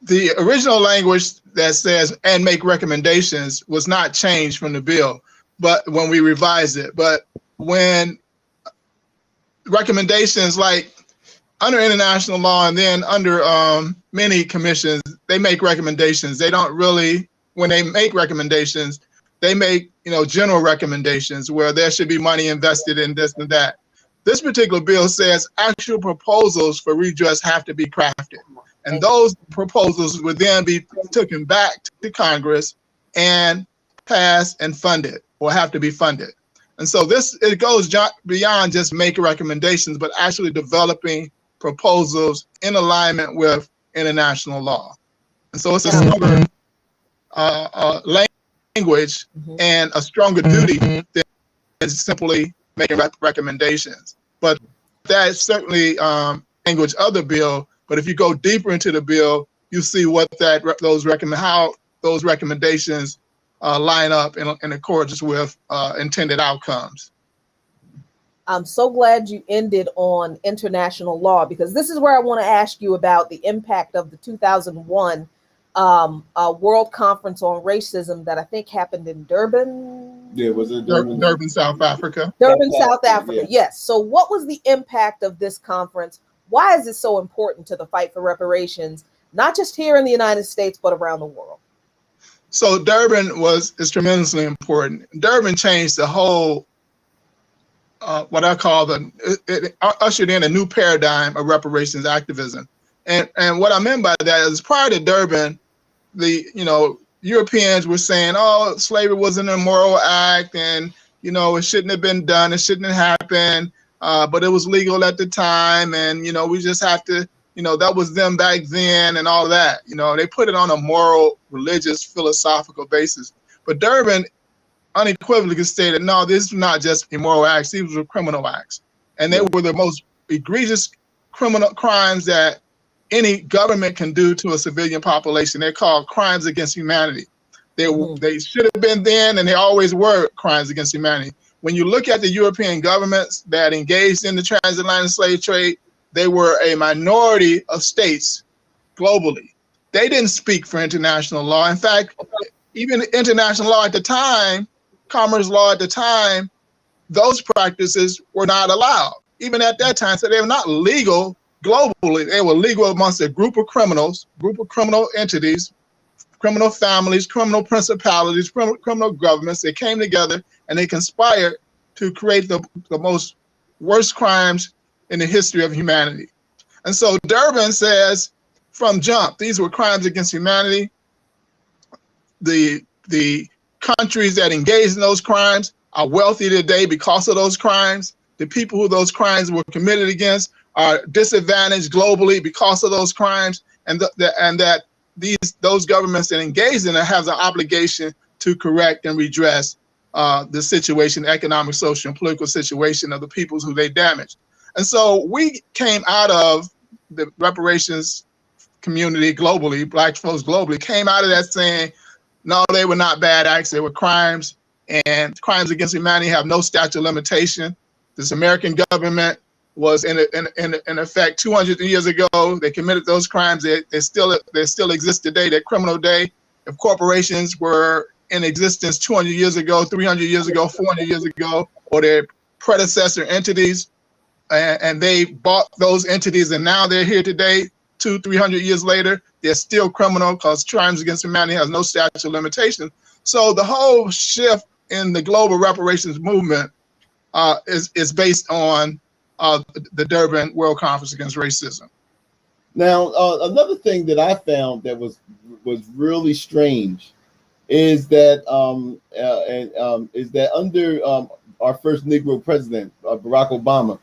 the original language that says "and make recommendations" was not changed from the bill, but when we revised it. But when recommendations, like under international law and then under many commissions, they make recommendations. They don't really, when they make recommendations, they make general recommendations where there should be money invested in this and that. This particular bill says actual proposals for redress have to be crafted. And those proposals would then be taken back to Congress and passed and funded, or have to be funded. And so it goes beyond just making recommendations, but actually developing proposals in alignment with international law. And so it's a stronger language and a stronger duty than simply making recommendations. But that certainly language of the bill. But if you go deeper into the bill, you see what how those recommendations line up in accordance with intended outcomes. I'm so glad you ended on international law, because this is where I want to ask you about the impact of the 2001 World Conference on Racism that I think happened in Durban. Yeah, was it Durban? Durban, South Africa. Durban, South Africa, yeah. yes. So what was the impact of this conference? Why is it so important to the fight for reparations, not just here in the United States, but around the world? So Durban is tremendously important. Durban changed the whole, what I call it ushered in a new paradigm of reparations activism. And what I meant by that is, prior to Durban, the Europeans were saying, oh, slavery was an immoral act, and it shouldn't have been done, it shouldn't have happened, but it was legal at the time, and we just have to, that was them back then, and all of that. They put it on a moral, religious, philosophical basis. But Durban unequivocally stated, no, this is not just immoral acts, these were criminal acts. And they were the most egregious criminal crimes that any government can do to a civilian population. They're called crimes against humanity. They should have been then, and they always were crimes against humanity. When you look at the European governments that engaged in the transatlantic slave trade, they were a minority of states globally. They didn't speak for international law. In fact, even international law at the time, commerce law at the time, those practices were not allowed, even at that time. So they were not legal globally. They were legal amongst a group of criminal entities, criminal families, criminal principalities, criminal governments. They came together and they conspired to create the most worst crimes in the history of humanity. And so Durban says from jump, these were crimes against humanity. The countries that engaged in those crimes are wealthy today because of those crimes. The people who those crimes were committed against are disadvantaged globally because of those crimes, and that those governments that engage in it have the obligation to correct and redress the situation, economic, social, and political situation of the peoples who they damaged. And so we came out of the reparations community globally, Black folks globally, came out of that saying, no, they were not bad acts, they were crimes, and crimes against humanity have no statute of limitation. This American government was in effect 200 years ago. They committed those crimes. They still exist today. They're criminal day. If corporations were in existence 200 years ago, 300 years ago, 400 years ago, or their predecessor entities, and they bought those entities, and now they're here today, 200-300 years later, they're still criminal because crimes against humanity has no statute of limitation. So the whole shift in the global reparations movement is based on the Durban World Conference Against Racism. Now, another thing that I found that was really strange is that under our first Negro president, Barack Obama,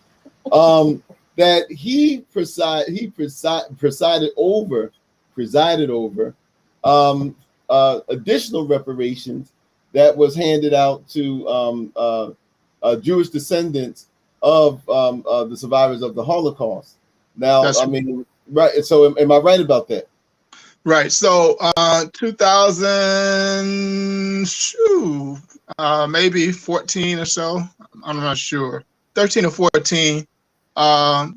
that he presided over additional reparations that was handed out to Jewish descendants of the survivors of the Holocaust. Now, That's right. So, am I right about that? Right. So, 2000, maybe 14 or so. I'm not sure. 13 or 14. The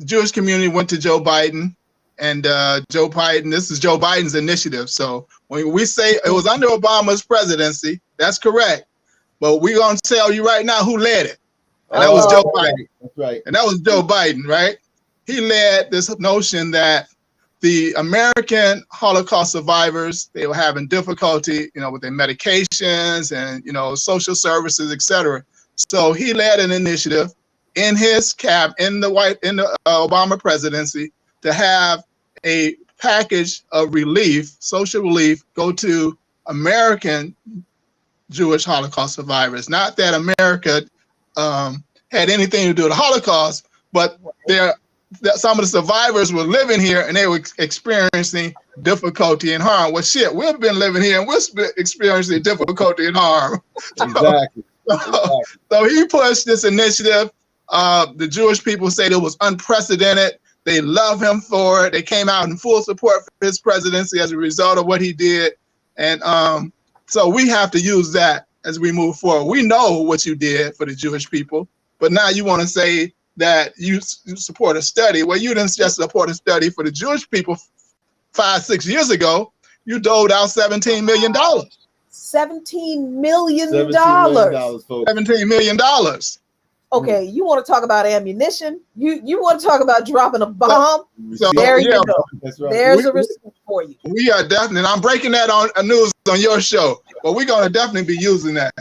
Jewish community went to Joe Biden, and Joe Biden. This is Joe Biden's initiative. So when we say it was under Obama's presidency, that's correct. But we're gonna tell you right now who led it. And that was Joe Biden. That's right. And that was Joe Biden, right? He led this notion that the American Holocaust survivors, they were having difficulty, with their medications and, social services, etc. So he led an initiative in his in the Obama presidency to have a package of relief, social relief, go to American Jewish Holocaust survivors. Not that America had anything to do with the Holocaust, but their that some of the survivors were living here and they were experiencing difficulty and harm. Well, shit, we've been living here and we're experiencing difficulty and harm. Exactly. So he pushed this initiative. The Jewish people said it was unprecedented. They love him for it. They came out in full support for his presidency as a result of what he did. And so we have to use that as we move forward. We know what you did for the Jewish people, but now you want to say that you support a study. Well, you didn't just support a study for the Jewish people 5-6 years ago. You doled out $17 million. $17 million. $17 million. Okay, you want to talk about ammunition? You want to talk about dropping a bomb? So, there you go. That's right. There's a receipt for you. We are definitely, and I'm breaking that on news on your show, but we're going to definitely be using that.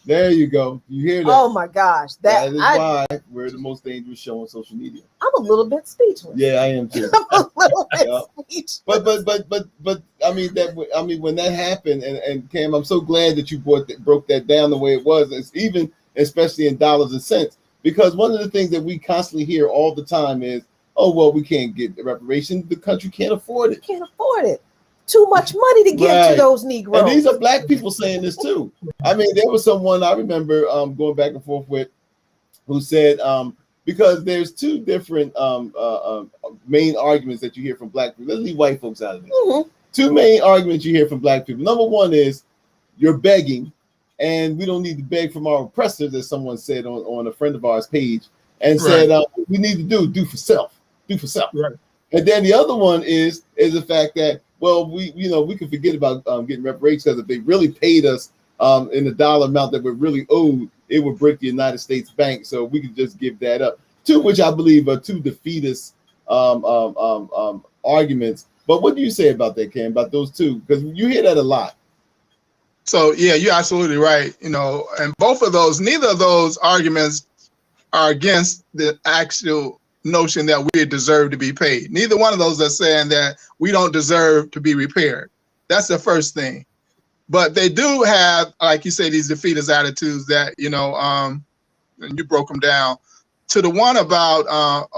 There you go. You hear that? Oh my gosh, that is why we're the most dangerous show on social media. I'm a little bit speechless. Yeah, I am too. I'm a little bit speechless. But I mean when that happened, and Kamm, I'm so glad that you broke that down the way it was. It's even especially in dollars and cents, because one of the things that we constantly hear all the time is, oh well, we can't get the reparations. The country can't afford it. Can't afford it. Too much money to give to those Negroes. And these are black people saying this too. I mean, there was someone I remember going back and forth with who said, because there's two different main arguments that you hear from black people. Let's leave white folks out of this. Mm-hmm. Two main arguments you hear from black people. Number one is you're begging, and we don't need to beg from our oppressors, as someone said on a friend of ours page, and said we need to do for self. Do for self. Right. And then the other one is the fact that, well, we can forget about getting reparations, because if they really paid us in the dollar amount that we're really owed, it would break the United States Bank. So we can just give that up. Two, which I believe are two defeatist arguments. But what do you say about that, Kamm, about those two? Because you hear that a lot. So yeah, you're absolutely right. And both of those, neither of those arguments are against the actual notion that we deserve to be paid. Neither one of those are saying that we don't deserve to be repaired. That's the first thing. But they do have, like you say, these defeatist attitudes that, and you broke them down. To the one about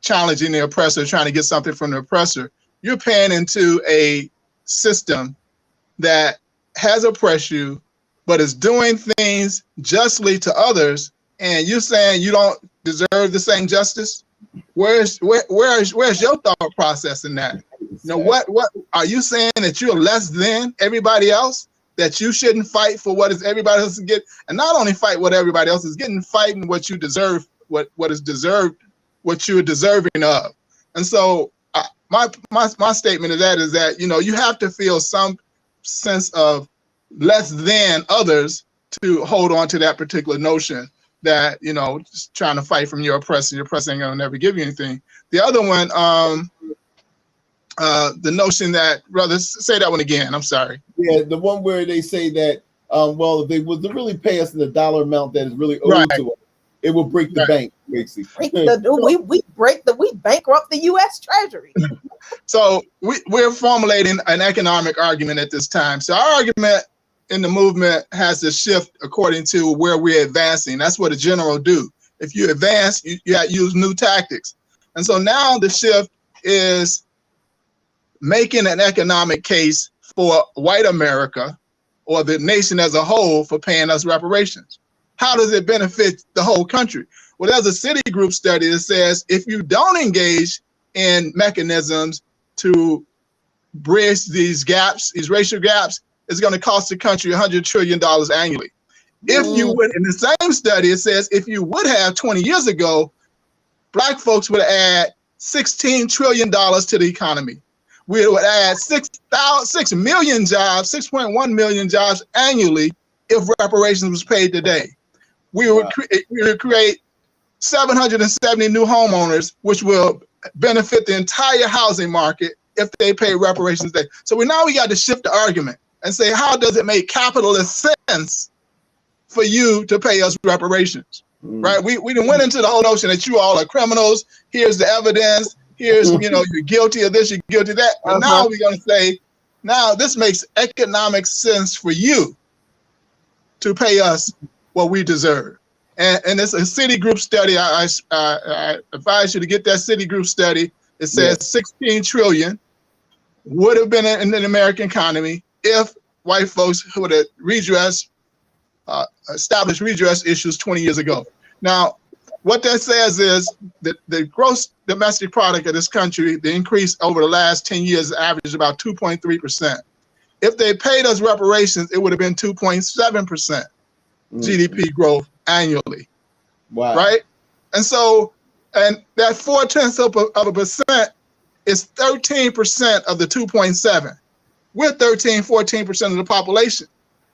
challenging the oppressor, trying to get something from the oppressor, you're paying into a system that has oppressed you, but is doing things justly to others, and you're saying you don't deserve the same justice. Where's your thought process in that? What are you saying, that you're less than everybody else, that you shouldn't fight for what is everybody else is getting, and not only fight what everybody else is getting, fighting what you deserve, what is deserved, what you're deserving of? And so my statement of that is that you have to feel some sense of less than others to hold on to that particular notion that, just trying to fight from your oppressor. Your oppressor ain't gonna never give you anything. The other one, the notion that, brother, say that one again. I'm sorry. Yeah, the one where they say that, well, if they was to really pay us in the dollar amount that is really owed to us, it will break the bank, basically. We bankrupt the U.S. Treasury. So we're formulating an economic argument at this time. So our argument in the movement has to shift according to where we're advancing. That's what a general do. If you advance, you use new tactics. And so now the shift is making an economic case for white America, or the nation as a whole, for paying us reparations. How does it benefit the whole country? Well, there's a Citigroup study that says if you don't engage in mechanisms to bridge these gaps, these racial gaps, it's going to cost the country $100 trillion annually. If you would, in the same study, it says if you would have 20 years ago, black folks would add $16 trillion to the economy. We would add 6 million jobs, 6.1 million jobs annually if reparations was paid today. We would create 770 new homeowners, which will benefit the entire housing market if they pay reparations today. So we got to shift the argument and say, how does it make capitalist sense for you to pay us reparations? Right? We went into the whole notion that you all are criminals. Here's the evidence. Here's, you're guilty of this, you're guilty of that. And now we're going to say, now this makes economic sense for you to pay us what we deserve. and it's a Citigroup study. I advise you to get that Citigroup study. It says 16 trillion would have been in the American economy if white folks would have established redress issues 20 years ago. Now, what that says is that the gross domestic product of this country, the increase over the last 10 years averaged about 2.3%. If they paid us reparations, it would have been 2.7% GDP growth annually. Wow. Right? And so, and that 0.4% is 13% of the 2.7. We're 13, 14% of the population.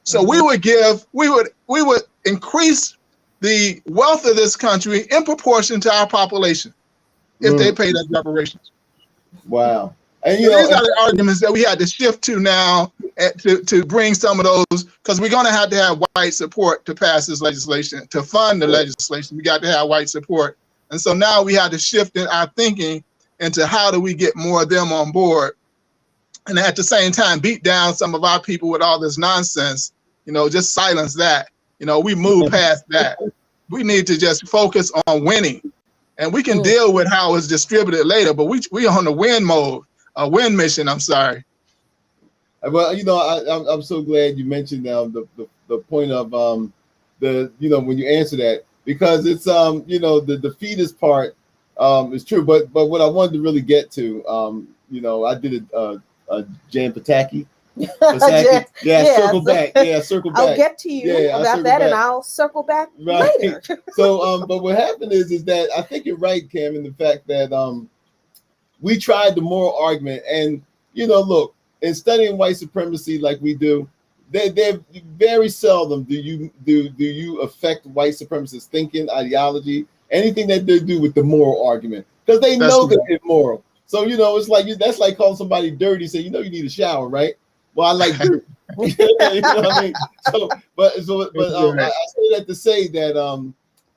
So we would increase the wealth of this country in proportion to our population if they paid us reparations. Wow. And these are the arguments that we had to shift to now to bring some of those, because we're going to have white support to pass this legislation, to fund the legislation. We got to have white support. And so now we had to shift in our thinking into how do we get more of them on board, and at the same time beat down some of our people with all this nonsense, just silence that. We move past that. We need to just focus on winning, and we can deal with how it's distributed later, but we on the win mode, a win mission, I'm sorry. Well, I'm so glad you mentioned now the point of when you answer that, because it's the defeatist part is true, but what I wanted to really get to, I did a Jan Pataki. Circle back. I'll get to you about that, and I'll circle back later. So, but what happened is that I think you're right, Kamm, in the fact that we tried the moral argument, and look, in studying white supremacy like we do, they're very seldom do you affect white supremacists' thinking, ideology, anything that they do with the moral argument, because they know that it's immoral. So it's like that's like calling somebody dirty, say you need a shower, right? Well, I like dirt. You know what I mean? But I say that to say that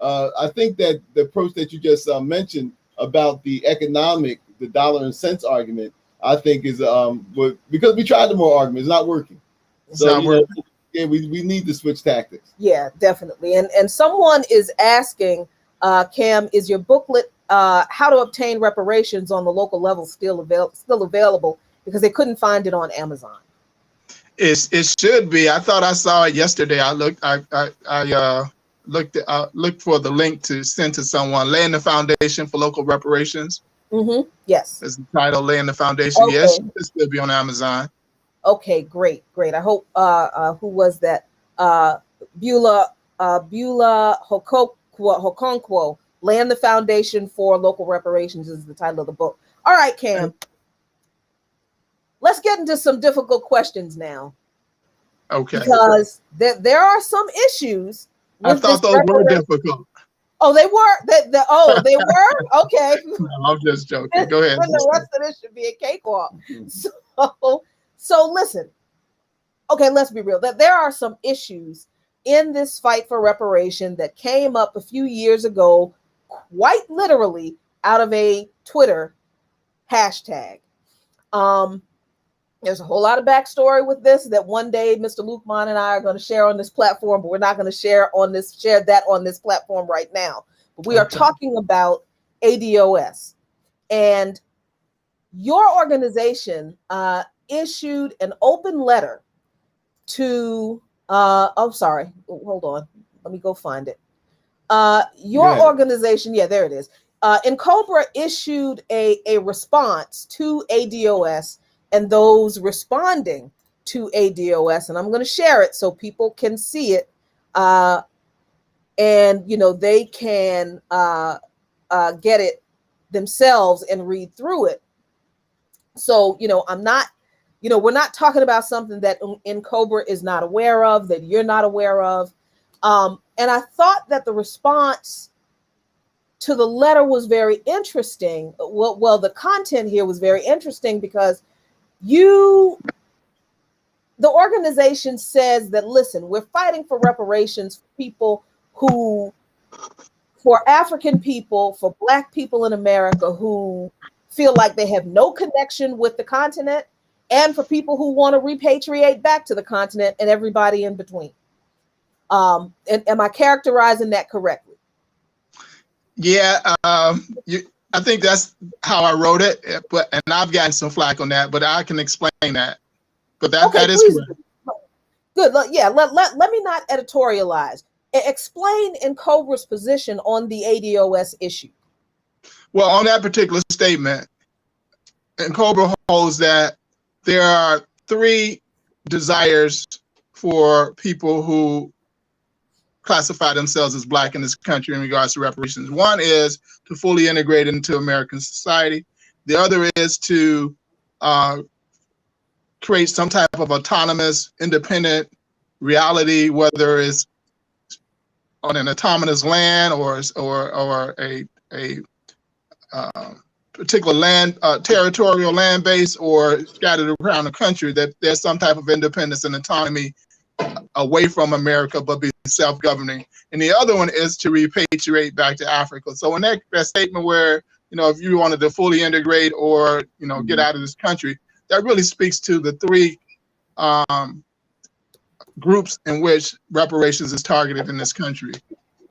I think that the approach that you just mentioned about the dollar and cents argument, I think is because we tried the moral argument, it's not working. It's not working. We need to switch tactics. Yeah, definitely. And someone is asking, Kamm, is your booklet How to Obtain Reparations on the Local Level still available, because they couldn't find it on Amazon? It should be. I thought I saw it yesterday. I looked for the link to send to someone. Laying the Foundation for Local Reparations. Yes. Is the title, Laying the Foundation. Okay. Yes, it should be on Amazon. Okay, great. I hope who was that? Beulah Hokonkwo, Laying the Foundation for Local Reparations is the title of the book. All right, Kamm. Let's get into some difficult questions now. Okay. Because there are some issues. I thought those were difficult. Oh, they were? They were? Okay. No, I'm just joking. Go ahead. The rest of this should be a cakewalk. So listen. Okay, let's be real. That there are some issues in this fight for reparation that came up a few years ago, quite literally out of a Twitter hashtag. There's a whole lot of backstory with this that one day Mr. Luqman and I are going to share on this platform, but we're not going to share that on this platform right now. But we are talking about ADOS, and your organization issued an open letter to hold on, let me go find it. Your organization, there it is. N'COBRA issued a response to ADOS and those responding to ADOS, and I'm going to share it so people can see it, and they can get it themselves and read through it. So I'm not, we're not talking about something that N'COBRA is not aware of, that you're not aware of, and I thought that the response to the letter was very interesting. Well, the content here was very interesting because the organization says that, listen, we're fighting for reparations for African people, for Black people in America who feel like they have no connection with the continent, and for people who want to repatriate back to the continent, and everybody in between. And am I characterizing that correctly? Yeah, I think that's how I wrote it, and I've gotten some flack on that, but I can explain that. But that is please. correct. Good. Let me not editorialize. Explain NCOBRA's position on the ADOS issue. Well, on that particular statement, NCOBRA holds that there are three desires for people who classify themselves as Black in this country in regards to reparations. One is to fully integrate into American society. The other is to create some type of autonomous, independent reality, whether it's on an autonomous land or a particular land, territorial land base, or scattered around the country, that there's some type of independence and autonomy away from America, but be self-governing. And the other one is to repatriate back to Africa. So in that statement where, if you wanted to fully integrate or, get out of this country, that really speaks to the three groups in which reparations is targeted in this country.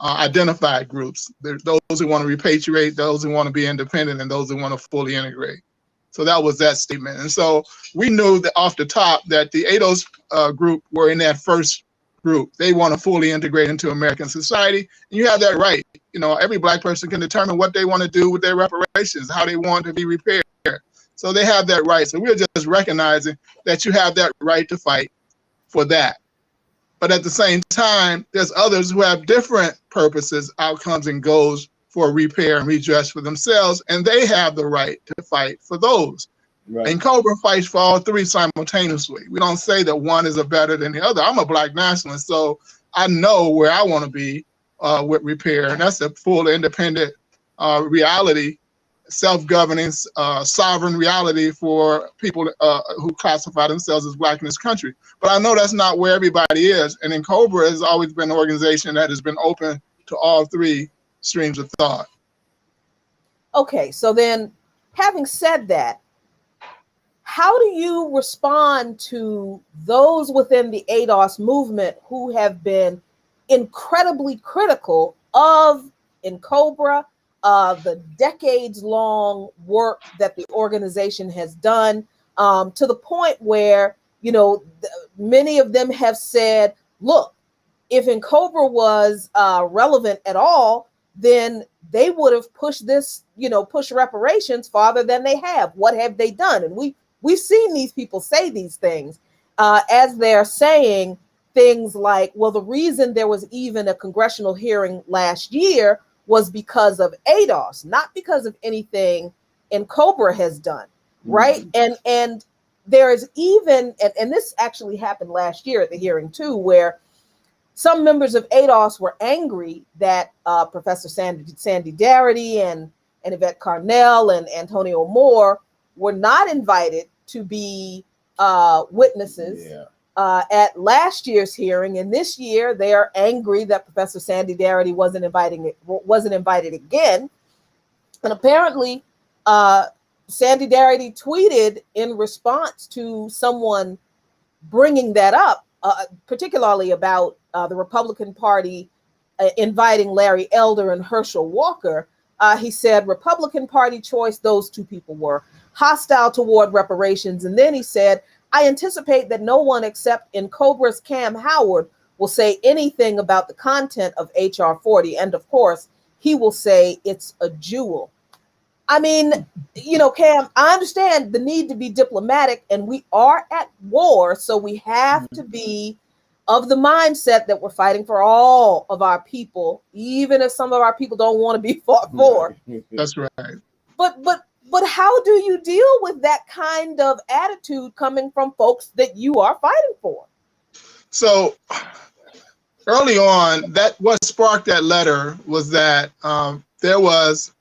Identified groups. There's those who want to repatriate, those who want to be independent, and those who want to fully integrate. So that was that statement. And so we knew that off the top that the ADOS group were in that first group. They want to fully integrate into American society. And you have that right. Every Black person can determine what they want to do with their reparations, how they want to be repaired. So they have that right. So we're just recognizing that you have that right to fight for that. But at the same time, there's others who have different purposes, outcomes, and goals for repair and redress for themselves, and they have the right to fight for those. Right. And NCOBRA fights for all three simultaneously. We don't say that one is better than the other. I'm a Black nationalist, so I know where I want to be with repair, and that's a full independent reality, self-governing, sovereign reality for people who classify themselves as Black in this country. But I know that's not where everybody is. And NCOBRA has always been an organization that has been open to all three streams of thought. Okay, so then having said that, how do you respond to those within the ADOS movement who have been incredibly critical of NCOBRA, the decades-long work that the organization has done, to the point where, many of them have said, look, if NCOBRA was relevant at all, then they would have pushed this, push reparations farther than they have. What have they done? And we've seen these people say these things as they're saying things like, well, the reason there was even a congressional hearing last year was because of ADOS, not because of anything NCOBRA has done, right? And there is even, and this actually happened last year at the hearing too, where some members of ADOS were angry that Professor Sandy Darity and Yvette Carnell and Antonio Moore were not invited to be witnesses at last year's hearing, and this year they are angry that Professor Sandy Darity wasn't invited again. And apparently, Sandy Darity tweeted in response to someone bringing that up, particularly about the Republican Party inviting Larry Elder and Herschel Walker. He said, Republican Party choice, those two people were hostile toward reparations. And then he said, I anticipate that no one except NCOBRA's Kamm Howard will say anything about the content of HR 40. And of course, he will say it's a jewel. I mean, Kamm, I understand the need to be diplomatic, and we are at war. So we have to be of the mindset that we're fighting for all of our people, even if some of our people don't want to be fought for. That's right. But how do you deal with that kind of attitude coming from folks that you are fighting for? So early on, what sparked that letter was that there was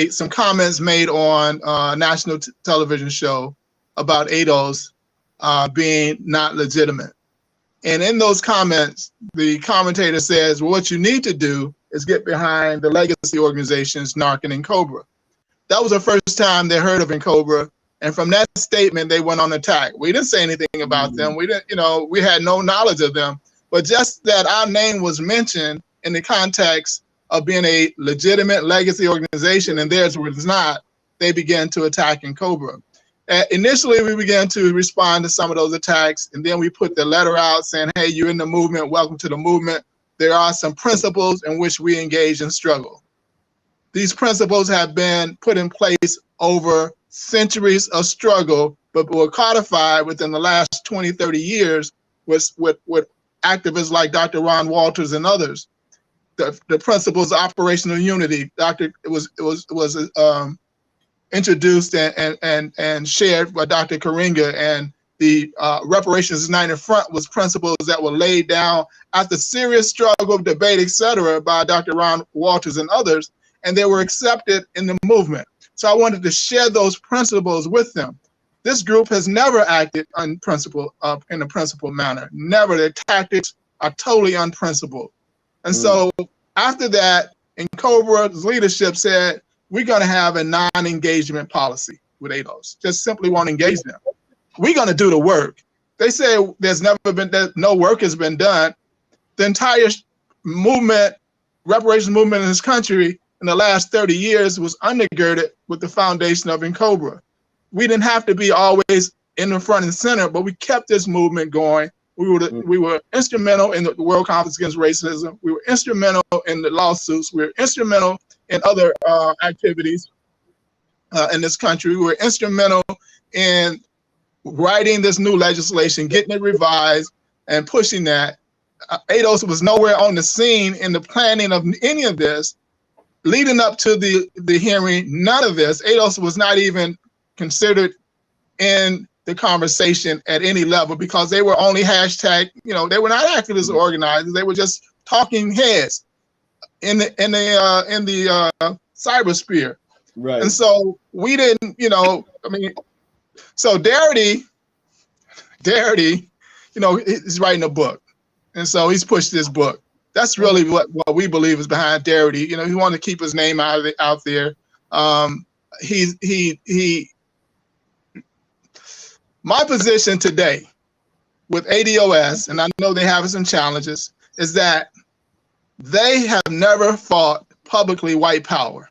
some comments made on a national television show about ADOS being not legitimate. And in those comments, the commentator says, well, what you need to do is get behind the legacy organizations, NARC and NCOBRA. That was the first time they heard of NCOBRA. And from that statement, they went on attack. We didn't say anything about them. We didn't, we had no knowledge of them. But just that our name was mentioned in the context of being a legitimate legacy organization and theirs was not, they began to attack N'COBRA. Initially, we began to respond to some of those attacks, and then we put the letter out saying, hey, you're in the movement, welcome to the movement. There are some principles in which we engage in struggle. These principles have been put in place over centuries of struggle, but were codified within the last 20, 30 years with activists like Dr. Ron Walters and others. The principles of operational unity, it was introduced and shared by Dr. Karinga, and the Reparations United Front was principles that were laid down after serious struggle, debate, etc., by Dr. Ron Walters and others, and they were accepted in the movement. So I wanted to share those principles with them. This group has never acted in a principled manner. Never. Their tactics are totally unprincipled. And so after that, N'COBRA's leadership said, we're going to have a non-engagement policy with ADOS. Just simply won't engage them. We're going to do the work. They say there's never been, no work has been done. The entire movement, reparations movement in this country in the last 30 years was undergirded with the foundation of N'COBRA. We didn't have to be always in the front and center, but we kept this movement going. We were instrumental in the World Conference Against Racism. We were instrumental in the lawsuits. We were instrumental in other activities in this country. We were instrumental in writing this new legislation, getting it revised, and pushing that. ADOS was nowhere on the scene in the planning of any of this. Leading up to the hearing, none of this. ADOS was not even considered in the conversation at any level because they were only hashtag, they were not activists or organizers. They were just talking heads in the cybersphere. Right. And so we didn't, so Darity, he's writing a book. And so he's pushed this book. That's really what we believe is behind Darity. He wanted to keep his name out there. My position today with ADOS, and I know they have some challenges, is that they have never fought publicly white power.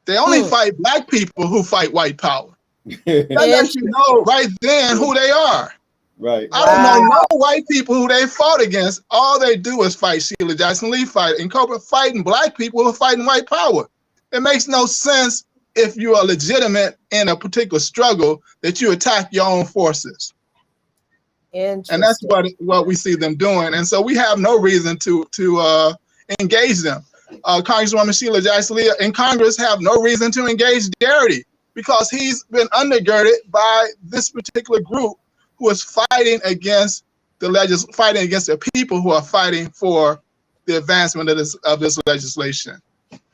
They only fight black people who fight white power. That lets you know right then who they are. Right. I don't know no white people who they fought against. All they do is fight Sheila Jackson Lee, fight N'COBRA, fighting black people who are fighting white power. It makes no sense if you are legitimate in a particular struggle that you attack your own forces. And that's what we see them doing. And so we have no reason to engage them. Congresswoman Sheila Jackson Lee in Congress have no reason to engage Darity because he's been undergirded by this particular group who is fighting against the people who are fighting for the advancement of this legislation.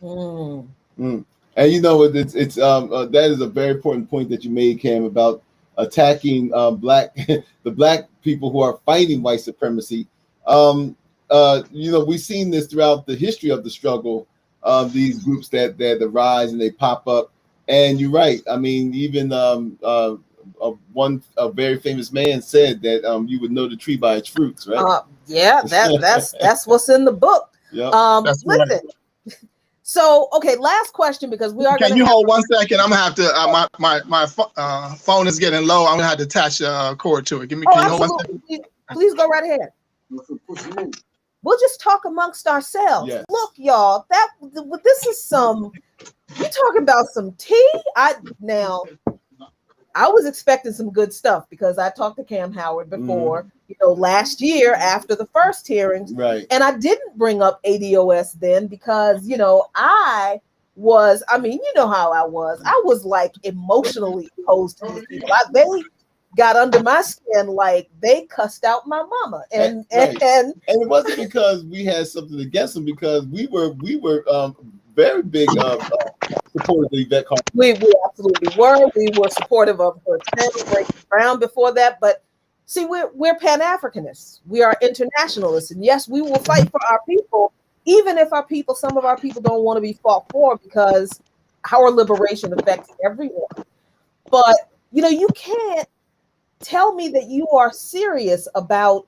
And that is a very important point that you made, Kamm, about attacking the black people who are fighting white supremacy. We've seen this throughout the history of the struggle. These groups that arise and they pop up. And you're right. I mean, even a very famous man said that you would know the tree by its fruits, right? That's what's in the book. Listen. Right. So, okay, last question because we are. Can you hold 1 second? I'm gonna have to. My phone is getting low. I'm gonna have to attach a cord to it. Can you hold 1 second? Please go right ahead. We'll just talk amongst ourselves. Yes. Look, y'all, this is you talking about some tea. I was expecting some good stuff because I talked to Kamm Howard before, last year after the first hearings. Right. And I didn't bring up ADOS then because, I was, how I was. I was like emotionally opposed to these people. They got under my skin like they cussed out my mama. And it wasn't because we had something against them, because we were very big supporters of Yvette Carter. We absolutely were. We were supportive of her breaking ground before that. But see, we're Pan-Africanists. We are internationalists. And yes, we will fight for our people, even if some of our people don't want to be fought for, because our liberation affects everyone. But, you can't tell me that you are serious about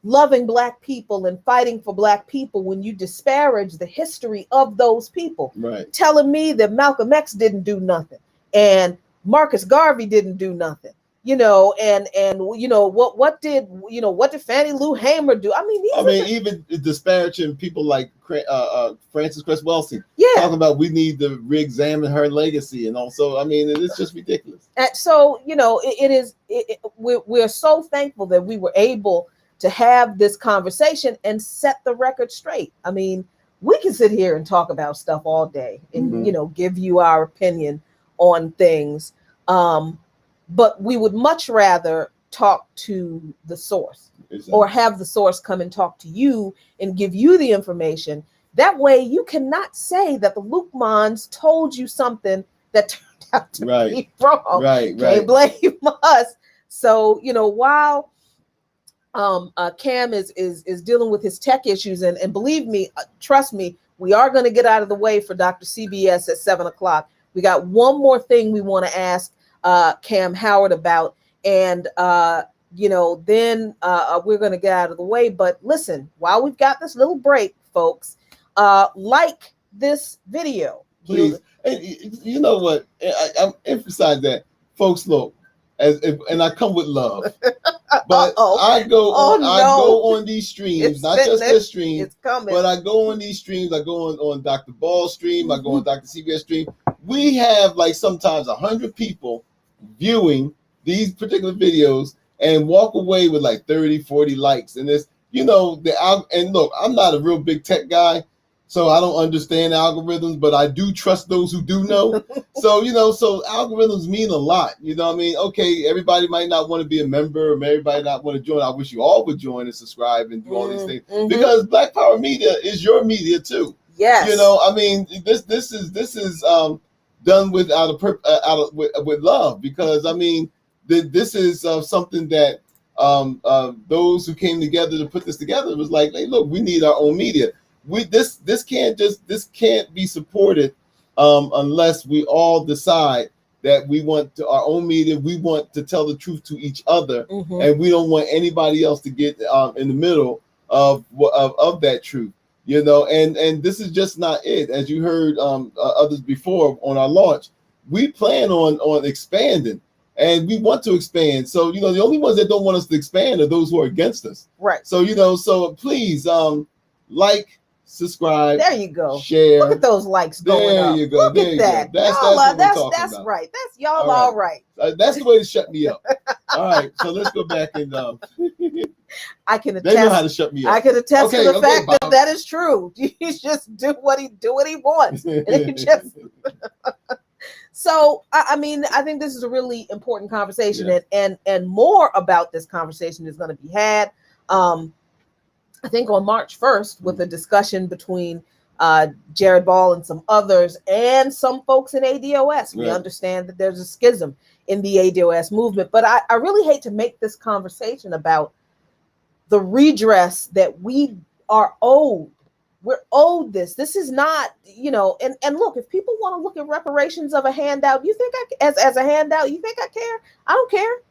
loving Black people and fighting for Black people when you disparage the history of those people. Right. Telling me that Malcolm X didn't do nothing and Marcus Garvey didn't do nothing, you know, and you know what did Fannie Lou Hamer do? I mean, even disparaging people like Frances Cress Welsing, yeah, talking about we need to re-examine her legacy, and also, I mean, it's just ridiculous. And so, you know, we're so thankful that we were able to have this conversation and set the record straight. I mean, we can sit here and talk about stuff all day and, you know, give you our opinion on things. But we would much rather talk to the source, or have the source come and talk to you and give you the information. That way you cannot say that the Luqmans told you something that turned out to be wrong. Can't blame us. So, you know, while Kamm is dealing with his tech issues, and believe me, trust me, we are going to get out of the way for Dr. CBS at 7:00. We got one more thing we want to ask Kamm Howard about, and you know, then we're going to get out of the way. But listen, while we've got this little break, folks, like this video, please. And you know what? I'm emphasize that, folks. Look, and I come with love, but I go on these streams, not just this stream, but I go on these streams. I go on Dr. Ball's stream. I go on Dr. CBS stream. We have like sometimes 100 people viewing these particular videos and walk away with like 30, 40 likes. And this, you know, and look, I'm not a real big tech guy, so I don't understand algorithms, but I do trust those who do know. So, you know, so algorithms mean a lot. You know what I mean? Okay, everybody might not want to be a member, or everybody not want to join. I wish you all would join and subscribe and do all these things, because Black Power Media is your media too. Yes. You know, I mean, this is done with with love, because I mean, this is something that those who came together to put this together was like, hey, look, we need our own media. This can't be supported unless we all decide that we want our own media. We want to tell the truth to each other, and we don't want anybody else to get in the middle of that truth. You know, and this is just not it. As you heard others before on our launch, we plan on expanding, and we want to expand. So, you know, the only ones that don't want us to expand are those who are against us. Right. So, you know, so please like, subscribe. There you go. Share. Look at those likes going up. There you go. Look at that. That's what we're talking about. Right. That's y'all all right. That's the way to shut me up. All right. So let's go back and I can attest. They know how to shut me up. I can attest to the fact that that is true. You just do what he wants. And it just So, I mean, I think this is a really important conversation, and more about this conversation is going to be had. I think on March 1st, with a discussion between Jared Ball and some others and some folks in ADOS. We understand that there's a schism in the ADOS movement, but I really hate to make this conversation about the redress that we are owed. We're owed this. This is not, you know, and look, if people want to look at reparations of a handout, you think as a handout, you think I care? I don't care,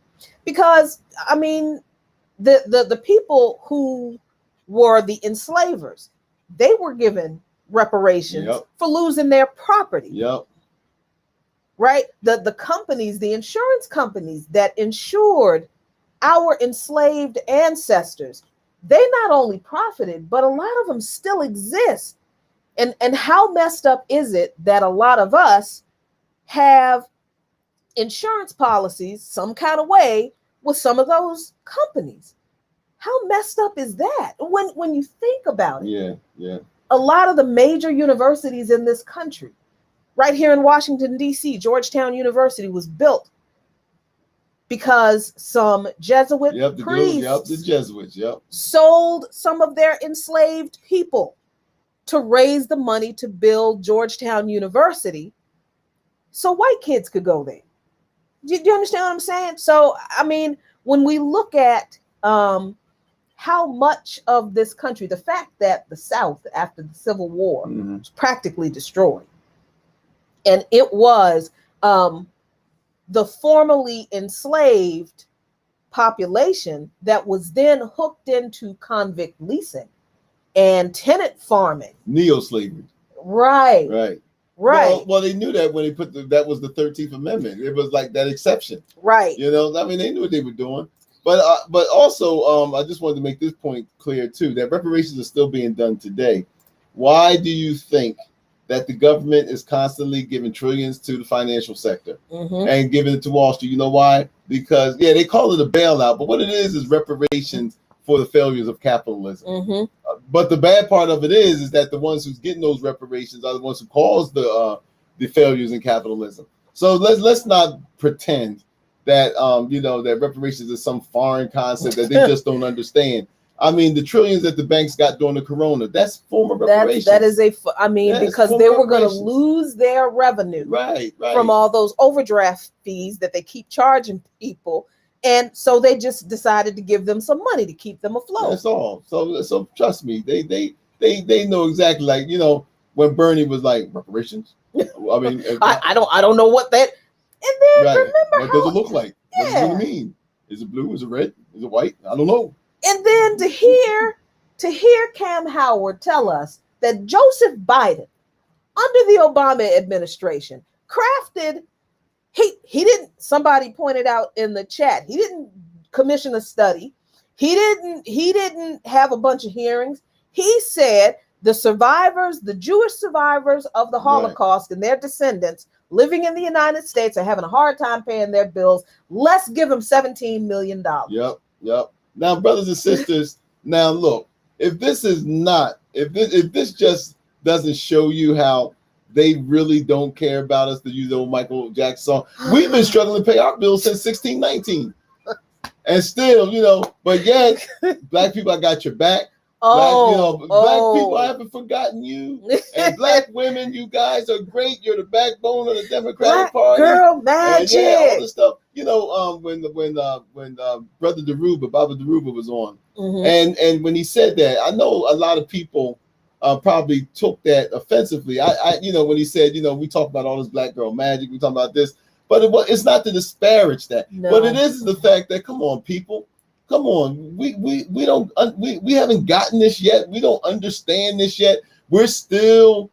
because I mean, the people who were the enslavers, they were given reparations for losing their property. Right? The companies, the insurance companies that insured our enslaved ancestors, they not only profited, but a lot of them still exist. And how messed up is it that a lot of us have insurance policies some kind of way with some of those companies? How messed up is that when you think about it? A lot of the major universities in this country, right here in Washington, D.C., Georgetown University was built because some Jesuit priests the Jesuits, sold some of their enslaved people to raise the money to build Georgetown University so white kids could go there. Do you understand what I'm saying? So, I mean, when we look at how much of this country, the fact that the South after the Civil War was practically destroyed, and it was the formerly enslaved population that was then hooked into convict leasing and tenant farming. Neo-slavery. Right. Right. Right. Well, they knew that when they put that was the 13th Amendment. It was like that exception. Right. You know, I mean, they knew what they were doing. But also, I just wanted to make this point clear too, that reparations are still being done today. Why do you think that the government is constantly giving trillions to the financial sector and giving it to Wall Street? You know why? Because, yeah, they call it a bailout, but what it is reparations for the failures of capitalism. But the bad part of it is that the ones who's getting those reparations are the ones who caused the failures in capitalism. So let's not pretend that that reparations is some foreign concept that they just don't understand. I mean, the trillions that the banks got during the corona, that's form of reparations. Because they were going to lose their revenue right. from all those overdraft fees that they keep charging people. And so they just decided to give them some money to keep them afloat. That's all. So trust me, they know exactly, like, when Bernie was like, reparations. I mean, I don't know what that. And then remember, what does it look like? Yeah. What does it mean? Is it blue? Is it red? Is it white? I don't know. And then to hear Kamm Howard tell us that Joseph Biden, under the Obama administration, crafted. He didn't. Somebody pointed out in the chat. He didn't commission a study. He didn't have a bunch of hearings. He said the survivors, the Jewish survivors of the Holocaust and their descendants living in the United States are having a hard time paying their bills. Let's give them $17 million. Yep. Now, brothers and sisters, now look, if this just doesn't show you how they really don't care about us, to use the old Michael Jackson song. We've been struggling to pay our bills since 1619. And still, but yet, black people, I got your back. Black people, I haven't forgotten you. And black women, you guys are great. You're the backbone of the Democratic Party. Girl magic. All this stuff. When Brother Baba Deruba was on, and when he said that, I know a lot of people probably took that offensively. When he said, we talk about all this black girl magic, we talk about this, but it's not to disparage that. No. But it is the fact that, come on, people. Come on, we haven't gotten this yet. We don't understand this yet. We're still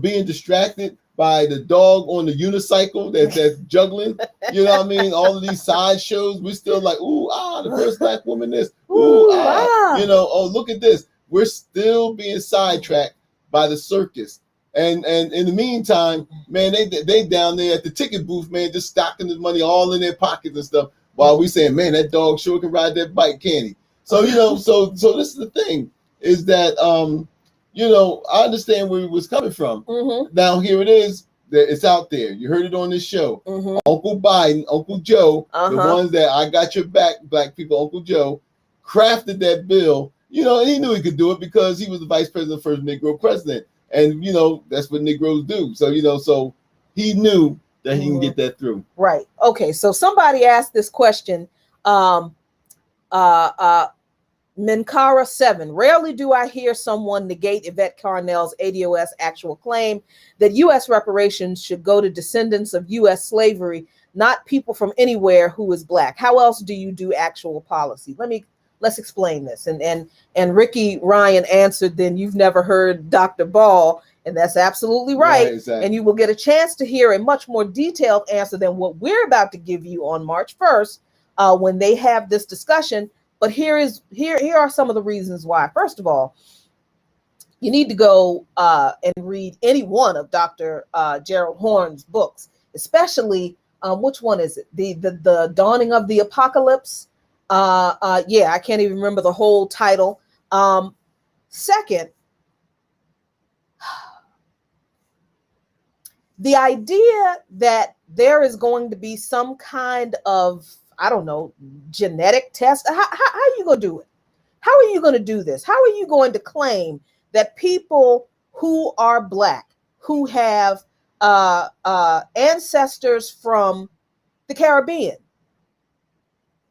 being distracted by the dog on the unicycle that's juggling. You know what I mean? All of these sideshows. We're still like, the first black woman this. Look at this. We're still being sidetracked by the circus. And in the meantime, man, they down there at the ticket booth, man, just stocking the money all in their pockets and stuff. While we saying, man, that dog sure can ride that bike, can he? So, so this is the thing, is that, I understand where he was coming from. Now, here it is. It's out there. You heard it on this show. Uncle Biden, Uncle Joe, the ones that I got your back, black people, Uncle Joe, crafted that bill, and he knew he could do it because he was the vice president, first Negro president. And, that's what Negroes do. So, so he knew that he can get that through. Right. Okay. So somebody asked this question. Minkara 7. Rarely do I hear someone negate Yvette Carnell's ADOS actual claim that U.S. reparations should go to descendants of U.S. slavery, not people from anywhere who is black. How else do you do actual policy? Let's explain this. And Ricky Ryan answered, then you've never heard Dr. Ball. And that's absolutely right. Exactly. And you will get a chance to hear a much more detailed answer than what we're about to give you on March 1st when they have this discussion. But here are some of the reasons why. First of all, you need to go and read any one of Dr. Gerald Horne's books, especially which one is it? The Dawning of the Apocalypse. I can't even remember the whole title. Second, the idea that there is going to be some kind of, genetic test. How are you going to do it? How are you going to do this? How are you going to claim that people who are black, who have ancestors from the Caribbean,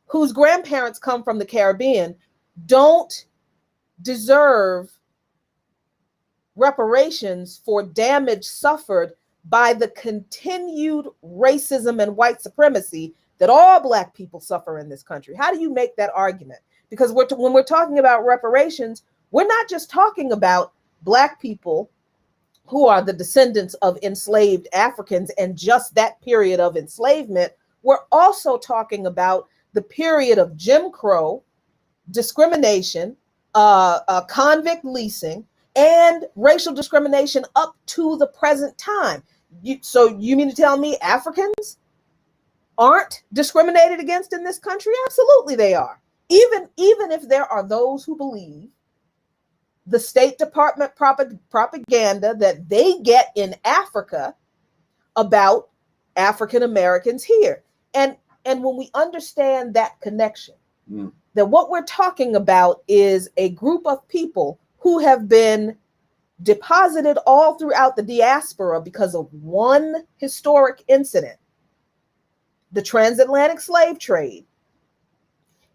whose grandparents come from the Caribbean, don't deserve reparations for damage suffered by the continued racism and white supremacy that all Black people suffer in this country? How do you make that argument? Because when we're talking about reparations, we're not just talking about Black people who are the descendants of enslaved Africans and just that period of enslavement. We're also talking about the period of Jim Crow, discrimination, convict leasing, and racial discrimination up to the present time. So you mean to tell me Africans aren't discriminated against in this country? Absolutely they are. Even if there are those who believe the State Department propaganda that they get in Africa about African Americans here. And when we understand that connection, that what we're talking about is a group of people who have been deposited all throughout the diaspora because of one historic incident, the transatlantic slave trade,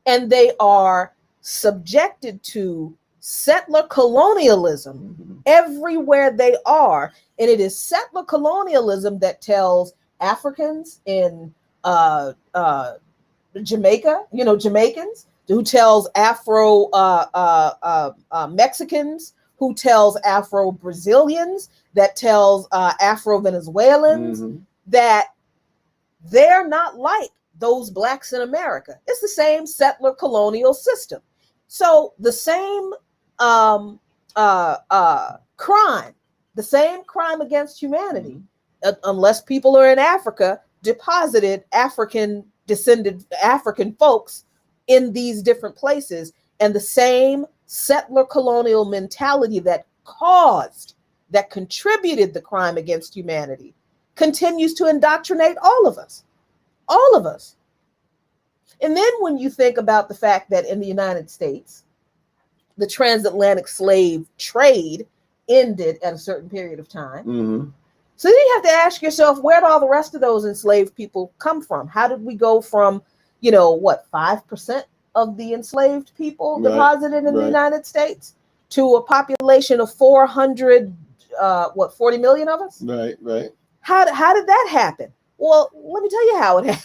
and they are subjected to settler colonialism everywhere they are. And it is settler colonialism that tells Africans in Jamaica, Jamaicans, who tells Afro Mexicans, who tells Afro Brazilians, that tells Afro Venezuelans that they're not like those Blacks in America. It's the same settler colonial system. So the same crime, the same crime against humanity, unless people are in Africa, deposited African descended African folks in these different places, and the same settler colonial mentality that contributed the crime against humanity continues to indoctrinate all of us. And then when you think about the fact that in the United States, the transatlantic slave trade ended at a certain period of time. So then you have to ask yourself, where did all the rest of those enslaved people come from? How did we go from, 5% of the enslaved people deposited in the United States to a population of 40 million of us? Right. How did that happen? Well, let me tell you how it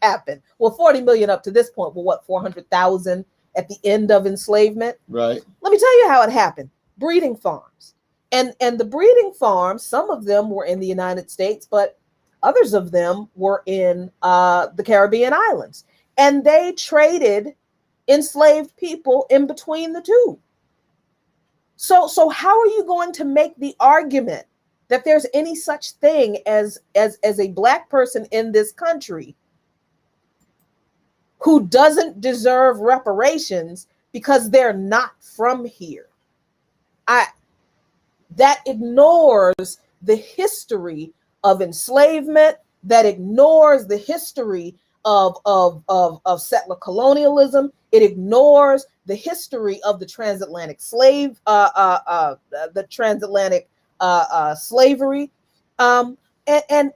happened. Well, 40 million up to this point, 400,000 at the end of enslavement? Right. Let me tell you how it happened. Breeding farms. And the breeding farms, some of them were in the United States, but others of them were in the Caribbean islands. And they traded enslaved people in between the two. So how are you going to make the argument that there's any such thing as a Black person in this country who doesn't deserve reparations because they're not from here? That ignores the history of enslavement, that ignores the history of settler colonialism. It ignores the history of the transatlantic slavery, and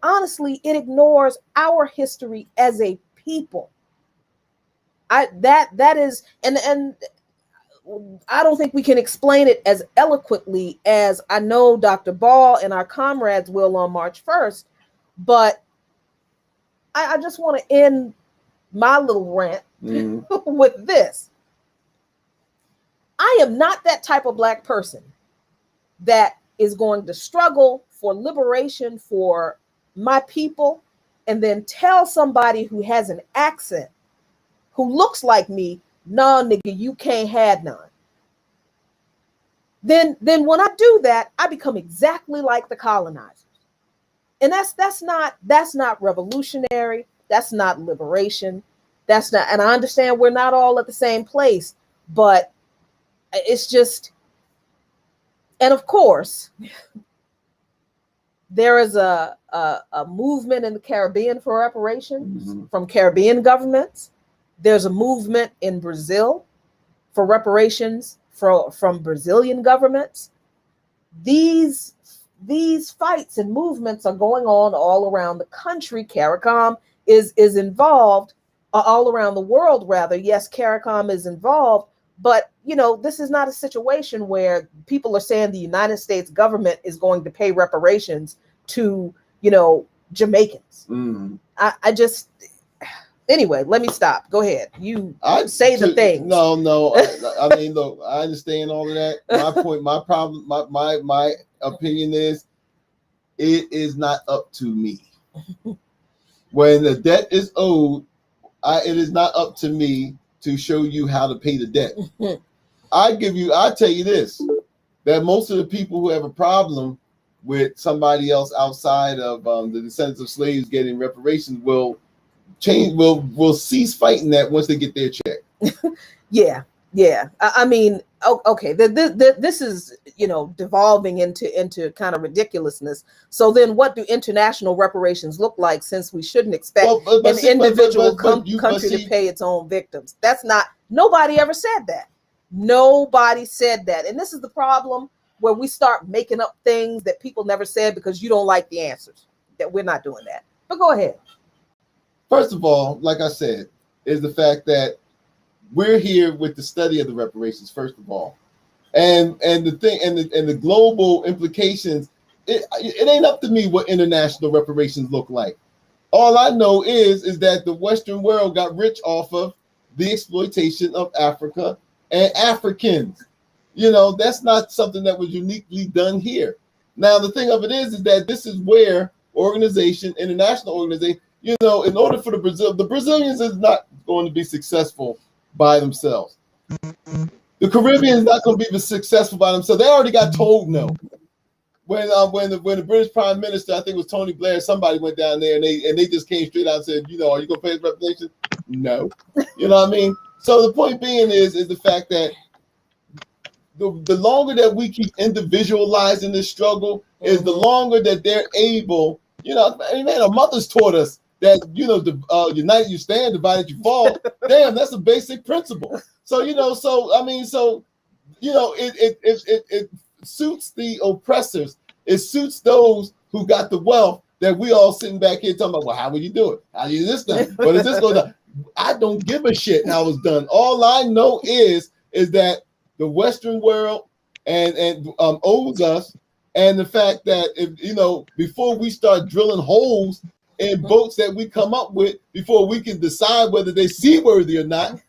honestly, it ignores our history as a people. That is, and I don't think we can explain it as eloquently as I know Dr. Ball and our comrades will on March 1st, but I just want to end my little rant with this. I am not that type of Black person that is going to struggle for liberation for my people and then tell somebody who has an accent, who looks like me, no, nigga, you can't have none. Then when I do that, I become exactly like the colonizers. And that's not revolutionary. That's not liberation. That's not, and I understand we're not all at the same place, but it's just, and of course, there is a movement in the Caribbean for reparations from Caribbean governments. There's a movement in Brazil for reparations from Brazilian governments. These fights and movements are going on all around the country. CARICOM is involved all around the world, rather. Yes, CARICOM is involved, but this is not a situation where people are saying the United States government is going to pay reparations to Jamaicans. Anyway, let me stop. Go ahead. You I say the things. No. I mean, look, I understand all of that. My point, my problem, my opinion is, it is not up to me. When the debt is owed, it is not up to me to show you how to pay the debt. I tell you this, that most of the people who have a problem with somebody else outside of the descendants of slaves getting reparations will cease fighting that once they get their check. Yeah. I mean, okay. This is, devolving into kind of ridiculousness. So then, what do international reparations look like? Since we shouldn't expect an individual country to pay its own victims. That's not. Nobody ever said that. Nobody said that. And this is the problem, where we start making up things that people never said because you don't like the answers. That we're not doing that. But go ahead. First of all, like I said, is the fact that we're here with the study of the reparations, first of all, and the thing and the global implications. It ain't up to me what international reparations look like. All I know is that the Western world got rich off of the exploitation of Africa and Africans. That's not something that was uniquely done here. Now, the thing of it is that this is where international organization, in order for the Brazilians is not going to be successful by themselves. The Caribbean is not going to be successful by themselves. They already got told no. When the British Prime Minister, I think it was Tony Blair, somebody went down there and they just came straight out and said, are you going to pay his reparations? No. You know what I mean? So the point being is the fact that the longer that we keep individualizing this struggle is the longer that they're able, our mothers taught us that, united you stand, divided you fall. Damn, that's a basic principle. So, it suits the oppressors. It suits those who got the wealth that we all sitting back here talking about, well, how would you do it? How do you do this done? But is this going to? I don't give a shit how it's done. All I know is that the Western world and owes us, and the fact that before we start drilling holes in boats that we come up with, before we can decide whether they're seaworthy or not,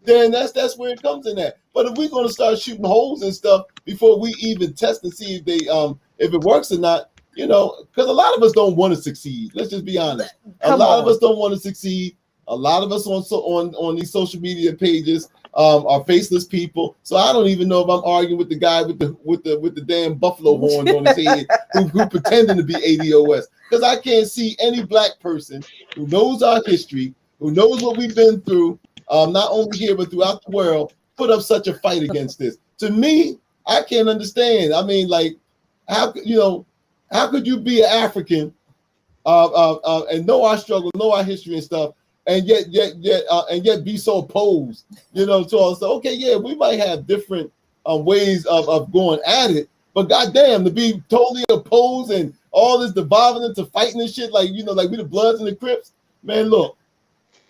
then that's where it comes in at. But if we're going to start shooting holes and stuff before we even test and see if it works or not, because a lot of us don't want to succeed. Let's just be honest. A lot of us don't want to succeed. A lot of us on these social media pages are faceless people. So I don't even know if I'm arguing with the guy with the damn buffalo horns on his head who pretending to be ADOS, because I can't see any black person who knows our history, who knows what we've been through, not only here but throughout the world, put up such a fight against this. To me, I can't understand. I mean, like, how could you be an African and know our struggle, know our history and stuff, and yet be so opposed, to us? So, okay, yeah, we might have different ways of going at it, but goddamn, to be totally opposed and all this devolving into fighting and shit, like we the Bloods and the Crips, man. Look,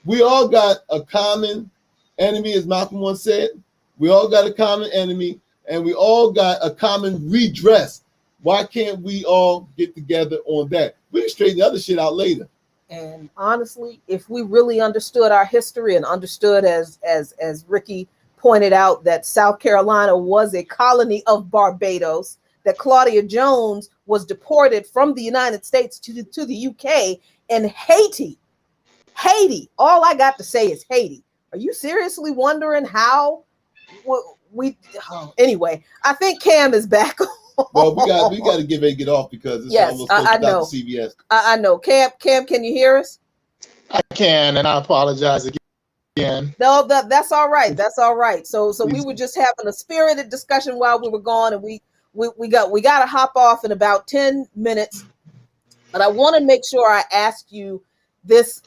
we all got a common enemy, as Malcolm once said. We all got a common enemy, and we all got a common redress. Why can't we all get together on that? We can straighten the other shit out later. And honestly, if we really understood our history and understood, as Ricky pointed out, that South Carolina was a colony of Barbados, that Claudia Jones was deported from the United States to the UK, and Haiti, all I got to say is Haiti. Are you seriously wondering how anyway, I think Kamm is back. Well, we got to get off because it's almost close to CBS. I know. Kamm, can you hear us? I can, and I apologize again. No, that's all right. That's all right. So we were just having a spirited discussion while we were gone, and we got to hop off in about 10 minutes. But I want to make sure I ask you this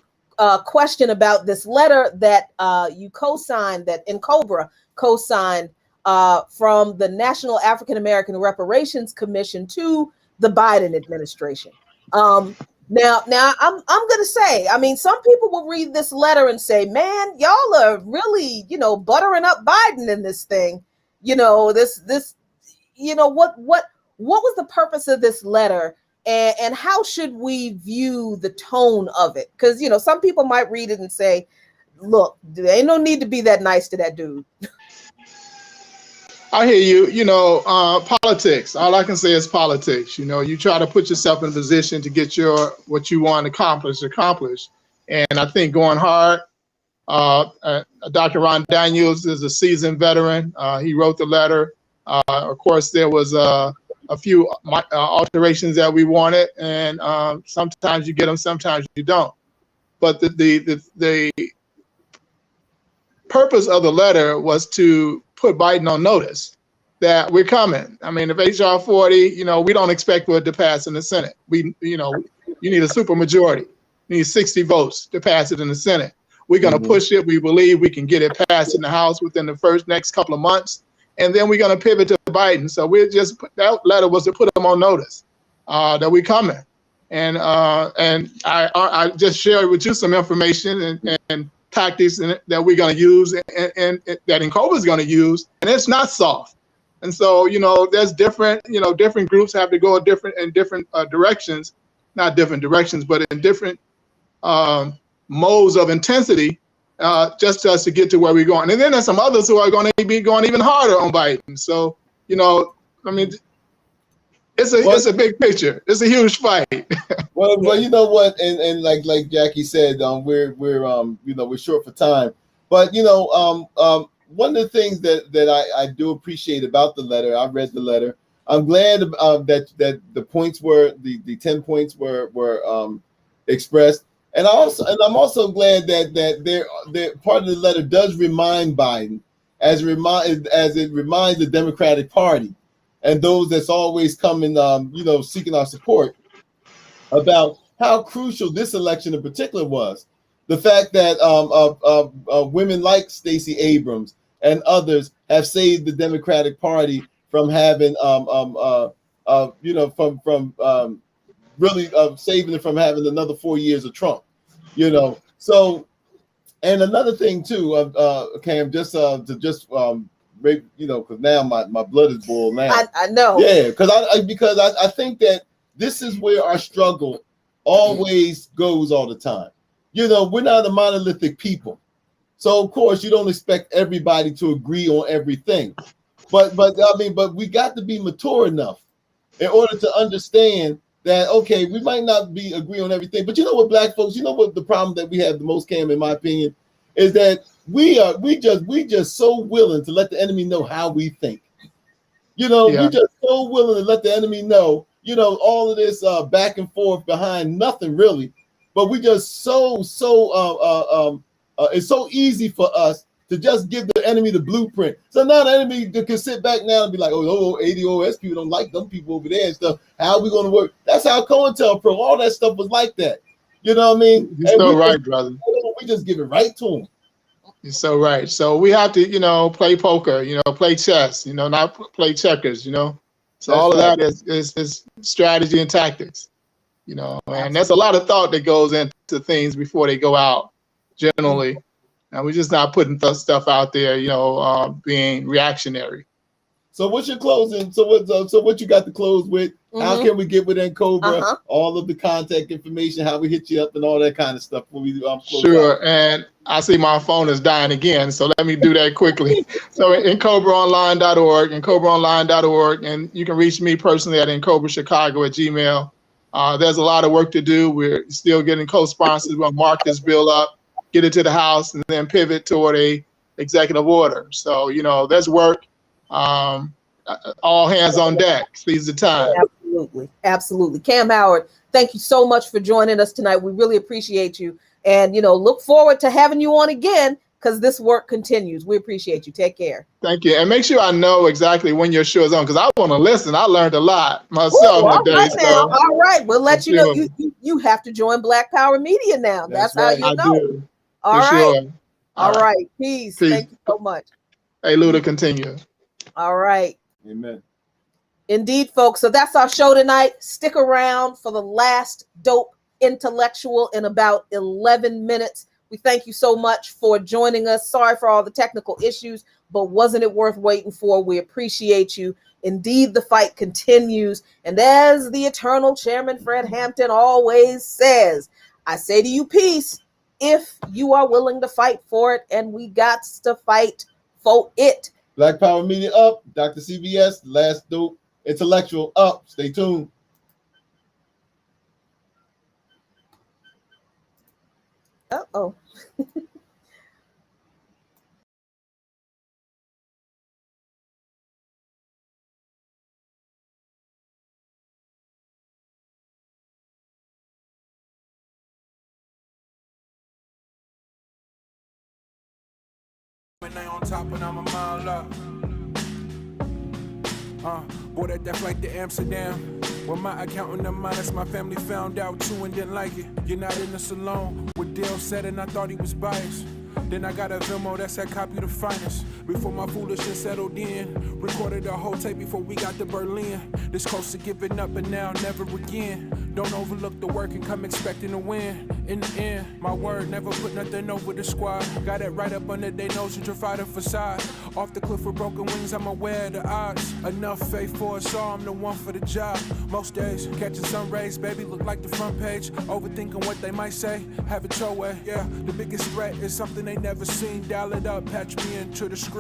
question about this letter that you co-signed, that N'COBRA co-signed from the National African American Reparations Commission to the Biden administration. Now I'm going to say, I mean, some people will read this letter and say, man, y'all are really, buttering up Biden in this thing. What was the purpose of this letter? and how should we view the tone of it? Because, you know, some people might read it and say, look, there ain't no need to be that nice to that dude. I hear you. You know, politics. All I can say is politics. You know, you try to put yourself in a position to get what you want accomplished. And I think going hard. Dr. Ron Daniels is a seasoned veteran. He wrote the letter. Of course, there was a few alterations that we wanted, and sometimes you get them, sometimes you don't. But the purpose of the letter was to put Biden on notice that we're coming. I mean, if HR 40, you know, we don't expect for it to pass in the Senate. You need a supermajority. You need 60 votes to pass it in the Senate. We're going to push it. We believe we can get it passed in the House within the next couple of months. And then we're going to pivot to Biden. So that letter was to put them on notice that we're coming. And I just shared with you some information and tactics that we're going to use and that NCOBRA is going to use. And it's not soft. And so, you know, there's different groups have to go in different directions, not different directions, but in different modes of intensity, just us to get to where we're going. And then there's some others who are going to be going even harder on Biden. So, you know, I mean, it's a big picture. It's a huge fight. well, you know what, and like Jackie said, we're short for time. But you know, one of the things that I do appreciate about the letter, I read the letter. I'm glad that the points were the 10 points were expressed. And I'm also glad that part of the letter does remind Biden, as it reminds the Democratic Party and those that's always coming, seeking our support, about how crucial this election in particular was. The fact that women like Stacey Abrams and others have saved the Democratic Party from having, really saving it from having another 4 years of Trump. You know, so, and another thing too, Kamm, because now my blood is boiled now. I know. Yeah, because I think that this is where our struggle always goes all the time. You know, we're not a monolithic people, so of course you don't expect everybody to agree on everything. But we got to be mature enough in order to understand that, okay, we might not agree on everything, but you know what, black folks, you know what the problem that we have the most, Kamm, in my opinion, is that we just so willing to let the enemy know how we think. You know, we just so willing to let the enemy know, you know, all of this back and forth behind nothing really, but we just it's so easy for us to just give the enemy the blueprint. So now the enemy can sit back now and be like, ADOS people don't like them people over there and stuff. How are we going to work? That's how COINTELPRO, all that stuff was like that. You know what I mean? You're so right, brother. We just give it right to them. You're so right. So we have to, you know, play poker, you know, play chess, you know, not play checkers, you know. So that's all of that is strategy and tactics, you know. And there's a lot of thought that goes into things before they go out, generally. And we're just not putting stuff out there, you know, being reactionary. So what's your closing? So what you got to close with? How can we get with NCOBRA? All of the contact information, how we hit you up, and all that kind of stuff. When we close sure. out. And I see my phone is dying again, so let me do that quickly. So NCOBRAonline.org, NCOBRAonline.org, and you can reach me personally at NCOBRAChicago@gmail. There's a lot of work to do. We're still getting co-sponsors. We'll mark this bill up, get it to the House, and then pivot toward a executive order. So, you know, there's work. All hands on deck. Seize the time. Absolutely. Kamm Howard, thank you so much for joining us tonight. We really appreciate you. And, you know, look forward to having you on again, because this work continues. We appreciate you. Take care. Thank you. And make sure I know exactly when your show is on, because I want to listen. I learned a lot myself today. So. All right. We'll let you know. You have to join Black Power Media now. That's how you know. Do. All right. Sure. All right. Peace. Thank you so much. Hey, Luda, continue. All right. Amen. Indeed, folks. So that's our show tonight. Stick around for the last dope intellectual in about 11 minutes. We thank you so much for joining us. Sorry for all the technical issues. but wasn't it worth waiting for? We appreciate you. Indeed, the fight continues. And as the eternal Chairman Fred Hampton always says, I say to you, peace, if you are willing to fight for it, and we got to fight for it. Black Power Media up. Dr. CBS, last dope intellectual up. Stay tuned. Uh-oh. And they on top and I'm a mile up. Boy, that flight to Amsterdam. When my accountant and minus my family found out too and didn't like it. You're not in the salon with Dale said and I thought he was biased. Then I got a Venmo that said copy the finest. Before my foolishness settled in, recorded a whole tape before we got to Berlin. This close to giving up and now never again. Don't overlook the work and come expecting to win. In the end, my word, never put nothing over the squad. Got it right up under their nose and try the facade. Off the cliff with broken wings, I'm aware of the odds. Enough faith for us all, I'm the one for the job. Most days, catching sun rays, baby, look like the front page. Overthinking what they might say, have it your way. Yeah, the biggest threat is something they never seen. Dial it up, patch me into the screen.